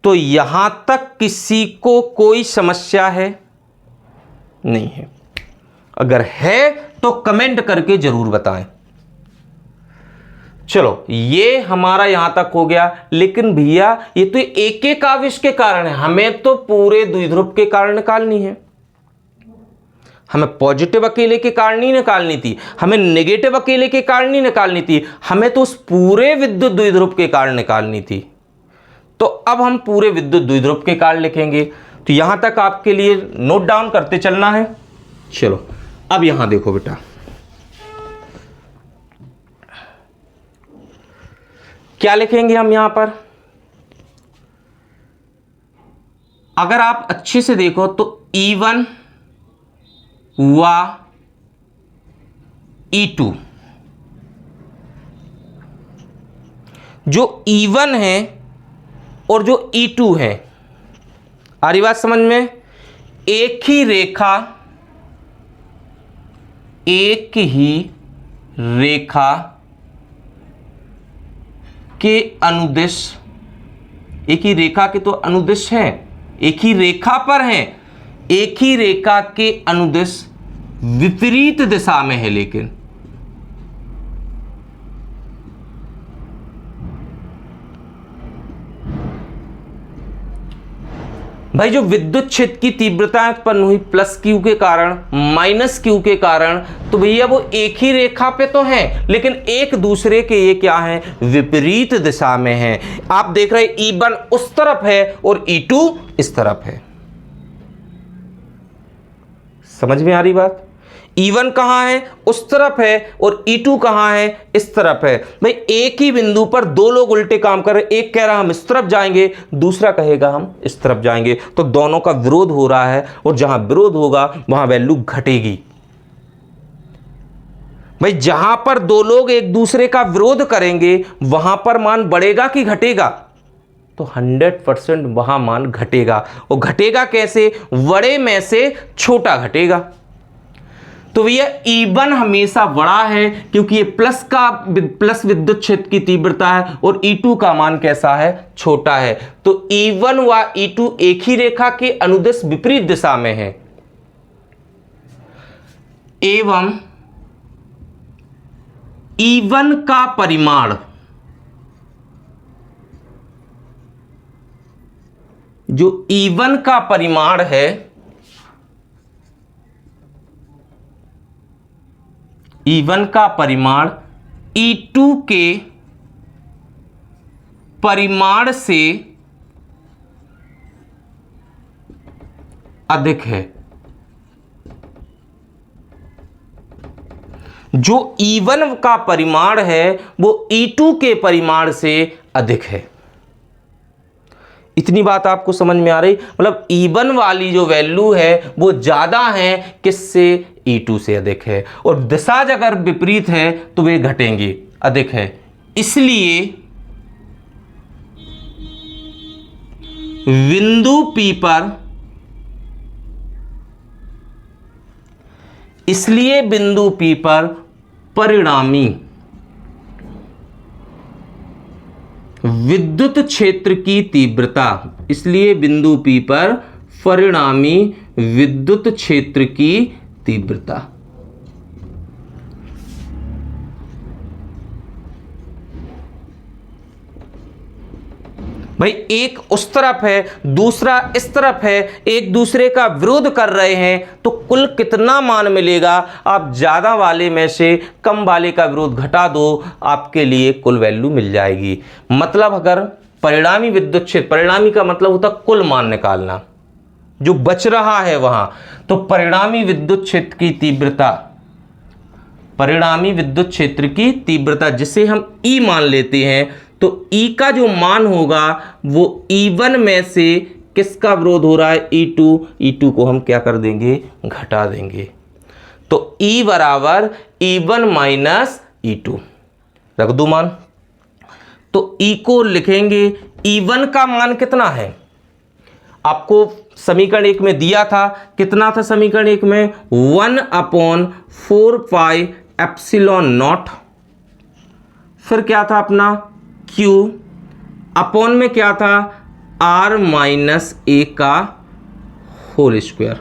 तो यहां तक किसी को कोई समस्या है? नहीं है। अगर है तो कमेंट करके जरूर बताएं। चलो ये हमारा यहां तक हो गया, लेकिन भैया ये तो एक एक आवेश के कारण है, हमें तो पूरे द्विध्रुव के कारण निकालनी है। हमें पॉजिटिव अकेले के कारण नहीं निकालनी थी, हमें नेगेटिव अकेले के कारण नहीं निकालनी थी, हमें तो उस पूरे विद्युत द्विध्रुव के कारण निकालनी थी। तो अब हम पूरे विद्युत द्विध्रुव के कारण लिखेंगे। तो यहां तक आपके लिए नोट डाउन करते चलना है। चलो अब यहां देखो बेटा, क्या लिखेंगे हम यहां पर? अगर आप अच्छे से देखो तो E1 व E2, जो E1 है और जो E2 है, आ रही बात समझ में? एक ही रेखा के अनुदिश, एक ही रेखा के तो अनुदिश हैं, एक ही रेखा पर हैं, एक ही रेखा के अनुदिश विपरीत दिशा में है। लेकिन भाई जो विद्युत क्षेत्र की तीव्रता उत्पन्न हुई प्लस क्यू के कारण माइनस क्यू के कारण, तो भैया वो एक ही रेखा पे तो हैं, लेकिन एक दूसरे के ये क्या है, विपरीत दिशा में हैं। आप देख रहे हैं E1 उस तरफ है और E2 इस तरफ है। समझ में आ रही बात? E1 कहां है, उस तरफ है, और E2 कहां है, इस तरफ है। भाई एक ही बिंदु पर दो लोग उल्टे काम कर रहे, एक कह रहा हम इस तरफ जाएंगे, दूसरा कहेगा हम इस तरफ जाएंगे, तो दोनों का विरोध हो रहा है, और जहां विरोध होगा वहां वैल्यू घटेगी। भाई जहां पर दो लोग एक दूसरे का विरोध करेंगे वहां पर मान बढ़ेगा कि घटेगा? तो 100% वहां मान घटेगा। और घटेगा कैसे? बड़े में से छोटा घटेगा। तो भैया E1 हमेशा बड़ा है क्योंकि ये प्लस विद्युत क्षेत्र की तीव्रता है, और E2 का मान कैसा है, छोटा है। तो E1 व E2 एक ही रेखा के अनुदिश विपरीत दिशा में है, एवं E1 का परिमाण, जो E1 का परिमाण है, E1 का परिमाण E2 के परिमाण से अधिक है। जो E1 का परिमाण है वो E2 के परिमाण से अधिक है। इतनी बात आपको समझ में आ रही? मतलब E1 वाली जो वैल्यू है वो ज्यादा है, किससे? E2 से अधिक है। और दिशा अगर विपरीत है तो वे घटेंगे, अधिक है। इसलिए बिंदु P पर परिणामी विद्युत क्षेत्र की तीव्रता, इसलिए बिंदु P पर परिणामी विद्युत क्षेत्र की तीव्रता, भाई एक उस तरफ है दूसरा इस तरफ है, एक दूसरे का विरोध कर रहे हैं, तो कुल कितना मान मिलेगा? आप ज्यादा वाले में से कम वाले का विरोध घटा दो, आपके लिए कुल वैल्यू मिल जाएगी। मतलब अगर परिणामी विद्युत क्षेत्र, परिणामी का मतलब होता कुल मान निकालना, जो बच रहा है वहां, तो परिणामी विद्युत क्षेत्र की तीव्रता, परिणामी विद्युत क्षेत्र की तीव्रता जिसे हम E मान लेते हैं, तो E का जो मान होगा वो E1 में से किसका विरोध हो रहा है? E2 को हम क्या कर देंगे? घटा देंगे। तो E बराबर E1 माइनस E2 रख दो मान। तो E को लिखेंगे, E1 का मान कितना है आपको समीकरण 1 में दिया था, कितना था समीकरण 1 में? 1/4 पाई एप्सिलॉन नॉट, फिर क्या था अपना Q, अपॉन में क्या था? R माइनस ए का whole square,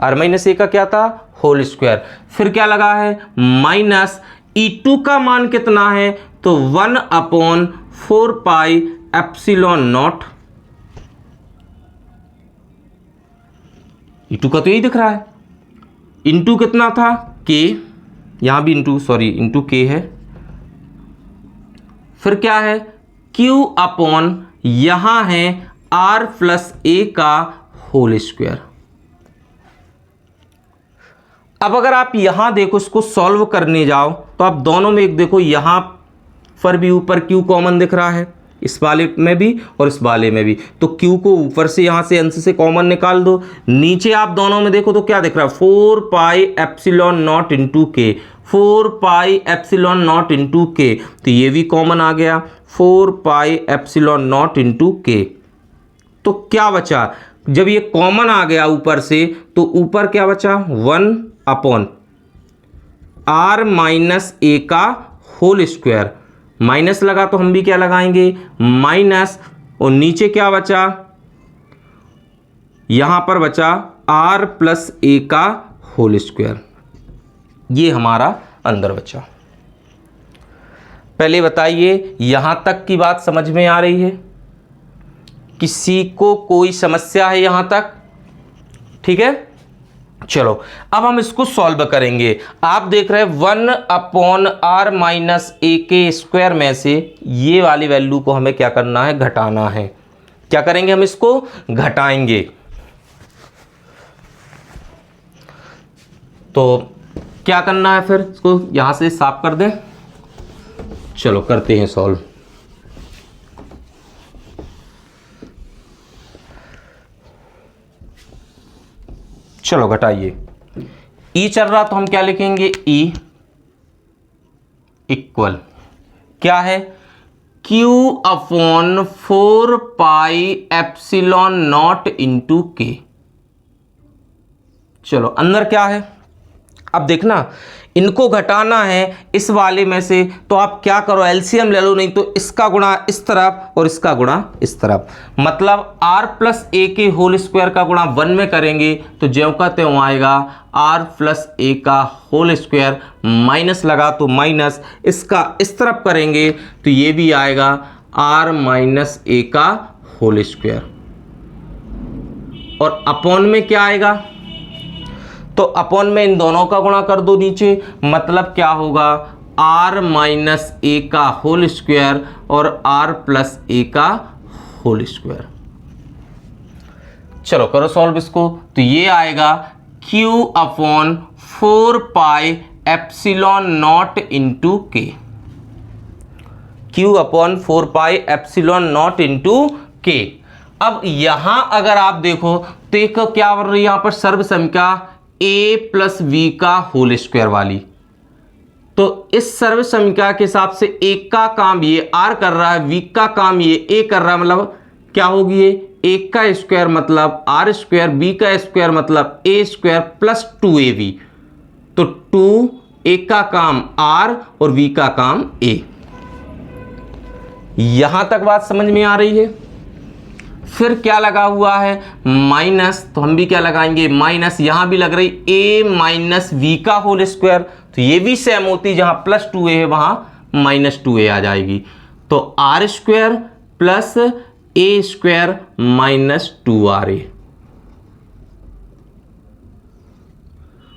R minus A का क्या था? Whole square. फिर क्या लगा है? माइनस E2 का मान कितना है, तो 1/4πε0। E2 का तो यही दिख रहा है, इंटू कितना था K, यहां भी इंटू K है, फिर क्या है Q अपॉन यहां है R प्लस A का होल स्क्वायर। अब अगर आप यहां देखो, इसको सॉल्व करने जाओ तो आप दोनों में एक देखो, यहां पर भी ऊपर Q कॉमन दिख रहा है, इस वाले में भी और इस वाले में भी, तो Q को ऊपर से यहां से अंश से कॉमन निकाल दो। नीचे आप दोनों में देखो तो क्या दिख रहा है, 4πε0 इंटू K, 4πε0 इंटू K, तो ये भी कॉमन आ गया, 4πε0 इंटू K। तो क्या बचा, जब ये कॉमन आ गया ऊपर से, तो ऊपर क्या बचा, 1/r माइनस ए का होल स्क्वायर, माइनस लगा तो हम भी क्या लगाएंगे, माइनस, और नीचे क्या बचा, यहां पर बचा r प्लस ए का होल स्क्वायर। ये हमारा अंदर बचा। पहले बताइए यहां तक की बात समझ में आ रही है, किसी को कोई समस्या है यहां तक, ठीक है। चलो अब हम इसको सॉल्व करेंगे। आप देख रहे हैं 1/r माइनस ए के स्क्वायर में से ये वाली वैल्यू को हमें क्या करना है, घटाना है। क्या करेंगे, हम इसको घटाएंगे। तो क्या करना है, फिर इसको यहां से साफ कर दें। चलो करते हैं सॉल्व। चलो घटाइए, E चल रहा तो हम क्या लिखेंगे, E इक्वल क्या है, Q अपॉन 4πε0 इंटू K। चलो अंदर क्या है, अब देखना इनको घटाना है इस वाले में से, तो आप क्या करो, एलसीएम ले लो, नहीं तो इसका गुणा इस तरफ और इसका गुणा इस तरफ, मतलब r प्लस ए के होल स्क्वायर का गुणा 1 में करेंगे तो ज्यों का त्यों आएगा r प्लस ए का होल स्क्वायर, माइनस लगा तो माइनस, इसका इस तरफ करेंगे तो ये भी आएगा r माइनस ए का होल स्क्वायर, और अपॉन में क्या आएगा, तो अपॉन में इन दोनों का गुणा कर दो नीचे, मतलब क्या होगा, r माइनस ए का होल स्क्वायर और r प्लस ए का होल स्क्वायर। चलो करो सॉल्व इसको, तो ये आएगा Q upon 4πε0 into K, Q upon 4πε0 into K। अब यहां अगर आप देखो तो एक क्या बन रही है, यहां पर सर्वसमीका a प्लस वी का होल स्क्वायर वाली, तो इस सर्व समीकरण के हिसाब से एक का काम ये r कर रहा है, v का काम ये a कर रहा है, मतलब क्या होगी, ये एक का स्क्वायर मतलब r स्क्वायर, b का स्क्वायर मतलब a स्क्वायर प्लस 2ab, तो 2 एक का काम r और v का काम a। यहां तक बात समझ में आ रही है। फिर क्या लगा हुआ है, माइनस, तो हम भी क्या लगाएंगे, माइनस, यहां भी लग रही a माइनस वी का होल स्क्वायर, तो ये भी सेम होती, जहां प्लस 2a है वहां माइनस 2a आ जाएगी, तो r square plus a square minus 2ra।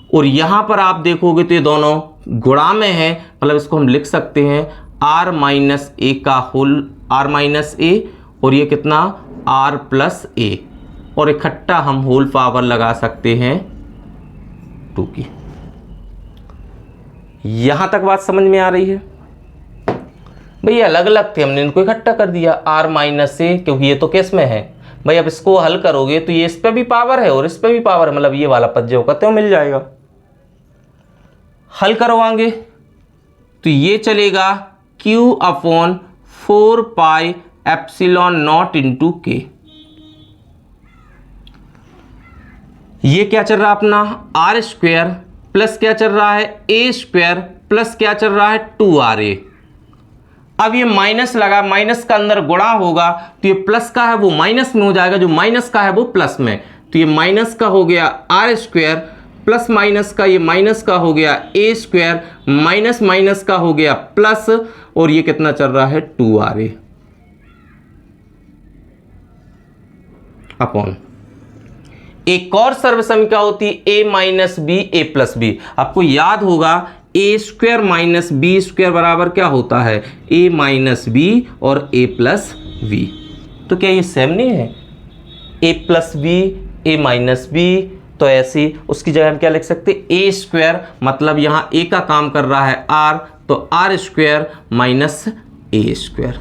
और यहां पर आप देखोगे तो ये दोनों गुणा में है, मतलब इसको हम लिख सकते हैं r माइनस ए का होल, r माइनस ए, और ये कितना r प्लस ए, और इकट्ठा हम होल पावर लगा सकते हैं 2 की। यहां तक बात समझ में आ रही है। भाई अलग अलग थे, हमने इनको इकट्ठा कर दिया r माइनस ए, क्योंकि ये तो केस में है। भाई अब इसको हल करोगे तो ये इस पे भी पावर है और इस पे भी पावर है, मतलब ये वाला पद जो होगा तो मिल जाएगा। हल करवाएंगे तो ये चलेगा Q अपॉन 4πε0 इंटू K। ये क्या चल रहा है अपना, r स्क्वायर प्लस क्या चल रहा है, a स्क्वायर प्लस क्या चल रहा है 2ra। अब ये माइनस लगा, माइनस का अंदर गुणा होगा तो ये प्लस का है वो माइनस में हो जाएगा, जो माइनस का है वो प्लस में, तो ये माइनस का हो गया r स्क्वायर प्लस माइनस का ये माइनस का हो गया ए स्क्वायर, माइनस माइनस का हो गया प्लस, और ये कितना चल रहा है 2RA अपॉन एक और सर्वसम क्या होती है ए माइनस बी ए प्लस बी। आपको याद होगा ए स्क्वायर माइनस बी स्क्वायर बराबर क्या होता है ए माइनस बी और ए प्लस बी। तो क्या ये सेम नहीं है ए प्लस बी ए माइनस बी, तो ऐसी उसकी जगह हम क्या लिख सकते ए स्क्वायर, मतलब यहां ए का काम कर रहा है आर, तो R square minus A square.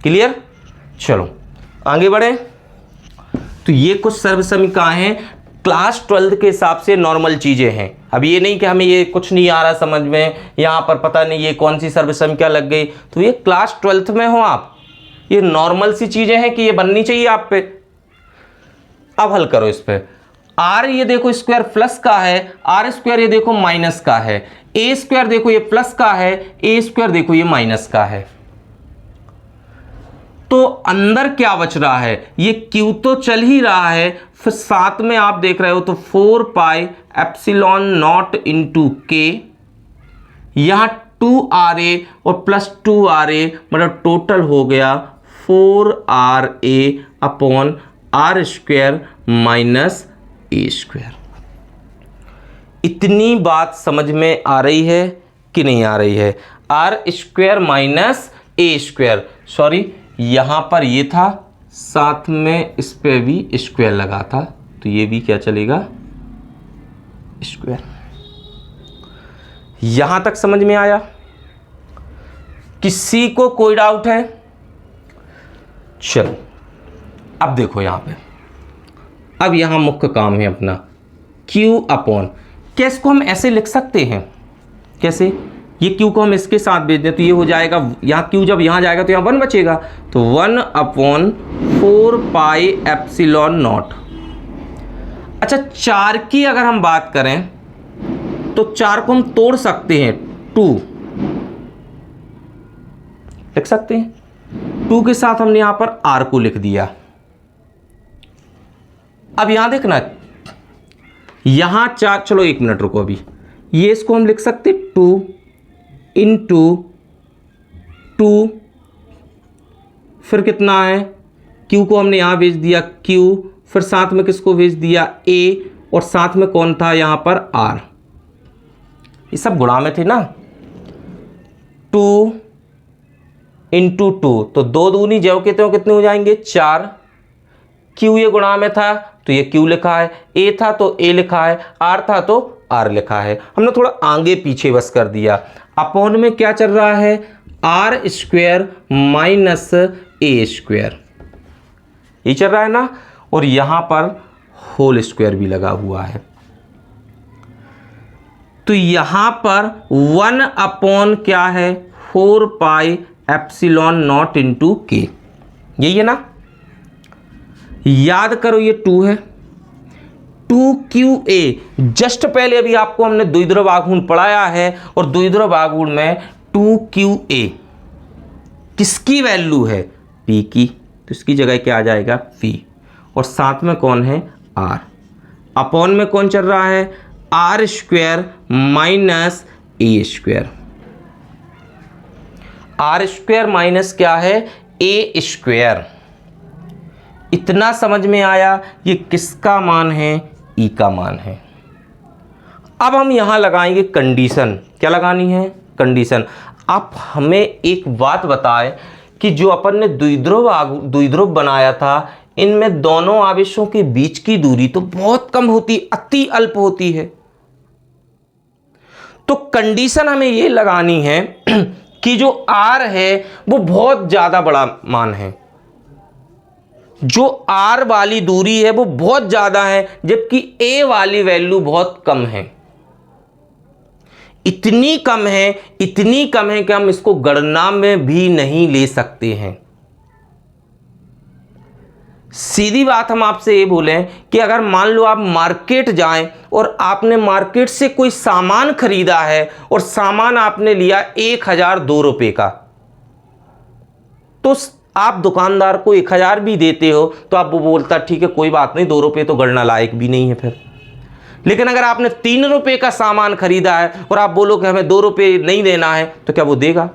Clear? चलो आगे बढ़े। तो ये कुछ सर्वसमीकरण हैं, क्लास 12 के हिसाब से नॉर्मल चीजें हैं। अब ये नहीं कि हमें ये कुछ नहीं आ रहा समझ में, यहां पर पता नहीं ये कौन सी सर्वसमीकरण लग गई, तो ये क्लास 12th में हो आप, ये नॉर्मल सी चीजें हैं कि ये बननी चाहिए आप पे। अब हल करो इस पे। आर ये देखो स्क्वायर प्लस का है, आर स्क्वायर ये देखो माइनस का है, ए स्क्वायर देखो ये प्लस का है, ए स्क्वायर देखो ये माइनस का है। तो अंदर क्या बच रहा है, ये क्यू तो चल ही रहा है, फिर साथ में आप देख रहे हो तो 4 पाई एप्सिलॉन नॉट इंटू के, यहां 2RA और प्लस 2RA, मतलब टोटल हो गया 4RA upon R square minus A square. इतनी बात समझ में आ रही है कि नहीं आ रही है? R square minus A square, sorry यहां पर ये था, साथ में इस पे भी स्क्वायर लगा था, तो ये भी क्या चलेगा स्क्वायर। यहां तक समझ में आया? किसी को कोई डाउट है? चलो अब देखो यहां पे, अब यहां मुख्य काम है अपना Q अपॉन, क्या इसको हम ऐसे लिख सकते हैं? कैसे? ये Q को हम इसके साथ भेज दें तो ये हो जाएगा, यहाँ Q जब यहाँ जाएगा तो यहाँ 1 बचेगा, तो 1 अपॉन 4 पाई एप्सिलॉन नॉट। अच्छा 4 की अगर हम बात करें तो 4 को हम तोड़ सकते हैं, 2 लिख सकते हैं, 2 के साथ हमने यहां पर R को लिख दिया। अब यहां देखना, यहां 4, चलो 1 मिनट रुको, अभी ये इसको हम लिख सकते 2 इंटू 2, फिर कितना है Q को हमने यहां भेज दिया Q, फिर साथ में किसको भेज दिया A, और साथ में कौन था यहां पर R, ये सब गुणा में थे ना, 2 इंटू 2, तो 2 दूनी जब के तो कितने हो जाएंगे 4। Q ये गुणा में था तो ये Q लिखा है, A था तो A लिखा है, R था तो R लिखा है, हमने थोड़ा आगे पीछे बस कर दिया। अपॉन में क्या चल रहा है R square minus A square, ये चल रहा है ना, और यहां पर होल स्क्वायर भी लगा हुआ है, तो यहां पर 1 अपॉन क्या है 4 पाई एप्सिलॉन नॉट इंटू के, यही है ना। याद करो ये 2 है, 2QA, जस्ट पहले अभी आपको हमने द्विध्रुव आघूर्ण पढ़ाया है, और द्विध्रुव आघूर्ण में 2QA किसकी वैल्यू है P की, तो इसकी जगह क्या आ जाएगा P, और साथ में कौन है R, अपॉन में कौन चल रहा है R square minus A square. R square minus क्या है ए स्क्वायर। इतना समझ में आया? ये किसका मान है ई का मान है। अब हम यहां लगाएंगे कंडीशन, क्या लगानी है कंडीशन। आप हमें एक बात बताएं कि जो अपन ने द्विध्रुव बनाया था, इनमें दोनों आवेशों के बीच की दूरी तो बहुत कम होती, अति अल्प होती है, तो कंडीशन हमें ये लगानी है कि जो R है वो बहुत ज्यादा बड़ा मान है, जो R वाली दूरी है वो बहुत ज्यादा है, जबकि A वाली वैल्यू बहुत कम है। इतनी कम है कि हम इसको गणना में भी नहीं ले सकते हैं। सीधी बात हम आपसे ये बोलें कि अगर मान लो आप मार्केट जाएं और आपने मार्केट से कोई सामान खरीदा है और सामान आपने लिया 1002 रुपए का, तो आप दुकानदार को 1000 भी देते हो तो आप वो बोलता ठीक है कोई बात नहीं, 2 रुपये तो गणना लायक भी नहीं है फिर। लेकिन अगर आपने 3 रुपये का सामान खरीदा है और आप बोलो कि हमें 2 रुपये नहीं देना है, तो क्या वो देगा?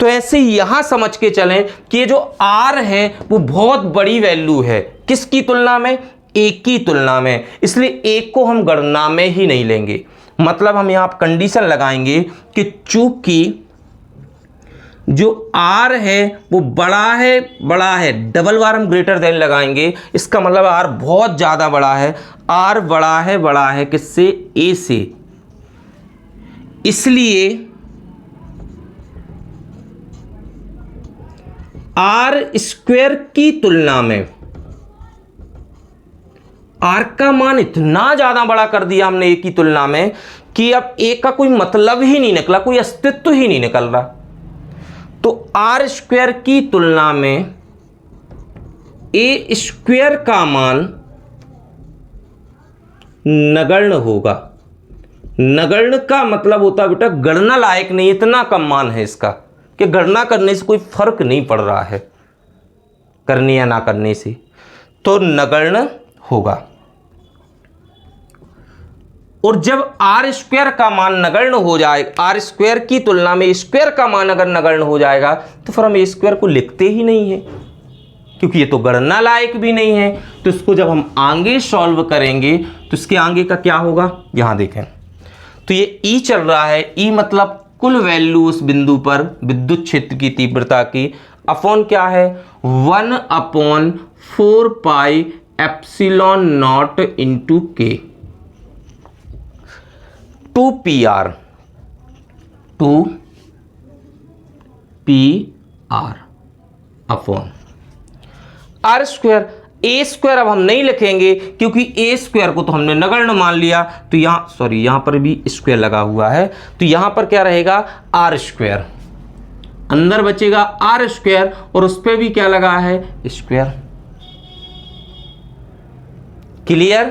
तो ऐसे यहां समझ के चलें कि ये जो आर है वो बहुत बड़ी वैल्यू है। किसकी तुलना में? एक की तुलना में। इसलिए एक को हम गणना में ही नहीं लेंगे। मतलब हम यहां कंडीशन लगाएंगे कि चूंकि जो आर है वो बड़ा है, डबल बार हम ग्रेटर देन लगाएंगे। इसका मतलब आर बहुत ज्यादा बड़ा है, आर बड़ा है किससे? ए से। इसलिए आर स्क्वायर की तुलना में आर का मान इतना ज्यादा बड़ा कर दिया हमने ए की तुलना में कि अब ए का कोई मतलब ही नहीं निकला, कोई अस्तित्व ही नहीं निकल रहा। तो आर स्क्वायर की तुलना में ए स्क्वायर का मान नगण्य होगा। नगण्य का मतलब होता है बेटा गणना लायक नहीं, इतना कम मान है इसका कि गणना करने से कोई फर्क नहीं पड़ रहा है, करने या ना करने से, तो नगण्य होगा। और जब आर स्क्वायर का मान नगण्य हो जाए, आर स्क्वायर की तुलना में स्क्वायर का मान अगर नगण्य हो जाएगा तो फिर हम ए स्क्वायर को लिखते ही नहीं है, क्योंकि ये तो गणना लायक भी नहीं है। तो इसको जब हम आगे सॉल्व करेंगे तो इसके आगे का क्या होगा? यहां देखें तो ये ई चल रहा है, ई मतलब कुल वैल्यू उस बिंदु पर विद्युत क्षेत्र की तीव्रता की, अपॉन क्या है? 1/4 पाई एप्सिलॉन नॉट इंटू के, 2PR upon R square. A square अब हम नहीं लिखेंगे क्योंकि ए स्क्वायर को तो हमने नगण्य मान लिया, तो यहां पर भी स्क्वायर लगा हुआ है, तो यहां पर क्या रहेगा? R square. अंदर बचेगा आर स्क्वायर और उस पर भी क्या लगा है? स्क्वायर। क्लियर?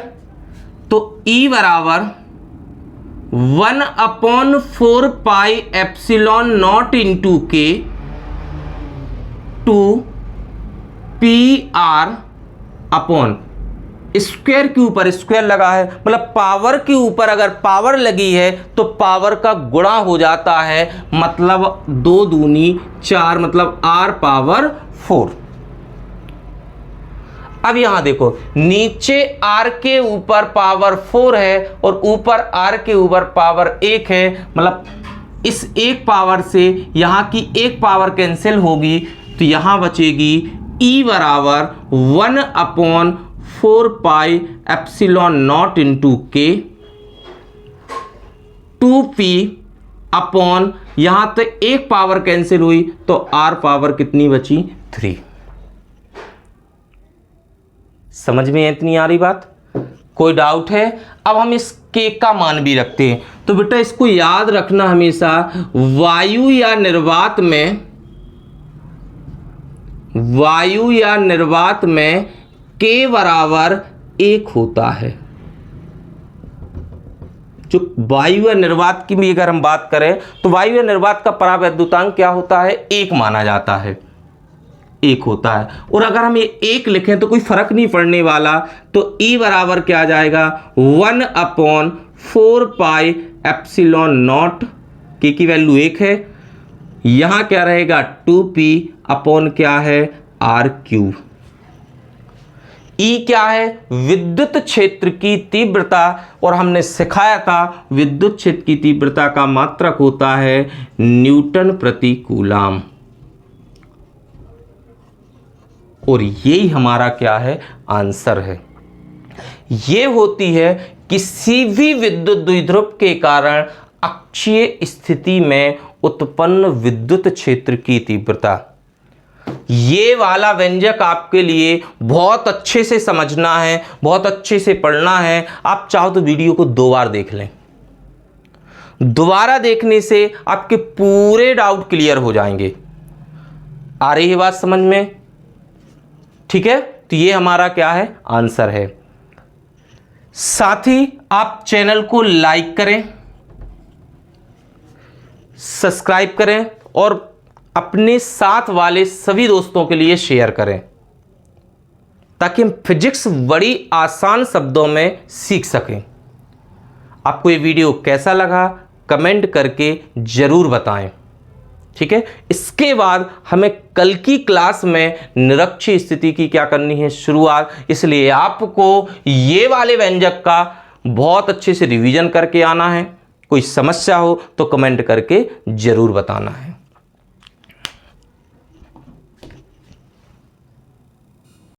तो ई बराबर 1/4 पाई एप्सिलॉन नॉट इंटू के 2PR अपॉन स्क्वायर के ऊपर स्क्वायर लगा है, मतलब पावर के ऊपर अगर पावर लगी है तो पावर का गुणा हो जाता है, मतलब 2 दूनी 4, मतलब R पावर 4। अब यहां देखो नीचे R के ऊपर पावर 4 है और ऊपर R के ऊपर पावर 1 है, मतलब इस एक पावर से यहां की एक पावर कैंसिल होगी, तो यहां बचेगी E बराबर 1/4 पाई एप्सिलॉन नॉट इंटू के 2P अपॉन, यहां तो एक पावर कैंसिल हुई तो R पावर कितनी बची? 3। समझ में इतनी आ रही बात? कोई डाउट है? अब हम इस के का मान भी रखते हैं, तो बेटा इसको याद रखना हमेशा, वायु या निर्वात में के बराबर 1 होता है। जो वायु या निर्वात की भी अगर हम बात करें तो वायु या निर्वात का परावैद्युतांक क्या होता है? 1 माना जाता है, 1 होता है। और अगर हम ये 1 लिखें तो कोई फर्क नहीं पड़ने वाला, तो E बराबर क्या आ जाएगा? 1/4 पाई एप्सिलॉन नॉट, के की वैल्यू 1 है, यहां क्या रहेगा? 2P अपॉन क्या है? R3। E क्या है? विद्युत क्षेत्र की तीव्रता, और हमने सिखाया था विद्युत क्षेत्र की तीव्रता का मात्रक होता है न्यूटन प्रति कूलाम, और यही हमारा क्या है? आंसर है। ये होती है किसी भी विद्युत द्विध्रुव के कारण अक्षीय स्थिति में उत्पन्न विद्युत क्षेत्र की तीव्रता। ये वाला व्यंजक आपके लिए बहुत अच्छे से समझना है, बहुत अच्छे से पढ़ना है। आप चाहो तो वीडियो को 2 बार देख लें, दोबारा देखने से आपके पूरे डाउट क्लियर हो जाएंगे। आ रही है बात समझ में? ठीक है, तो ये हमारा क्या है? आंसर है। साथ ही आप चैनल को लाइक करें, सब्सक्राइब करें, और अपने साथ वाले सभी दोस्तों के लिए शेयर करें, ताकि हम फिजिक्स बड़ी आसान शब्दों में सीख सकें। आपको ये वीडियो कैसा लगा कमेंट करके ज़रूर बताएं। ठीक है, इसके बाद हमें कल की क्लास में निरक्षीय स्थिति की क्या करनी है, शुरुआत। इसलिए आपको ये वाले व्यंजक का बहुत अच्छे से रिवीजन करके आना है। कोई समस्या हो तो कमेंट करके ज़रूर बताना है।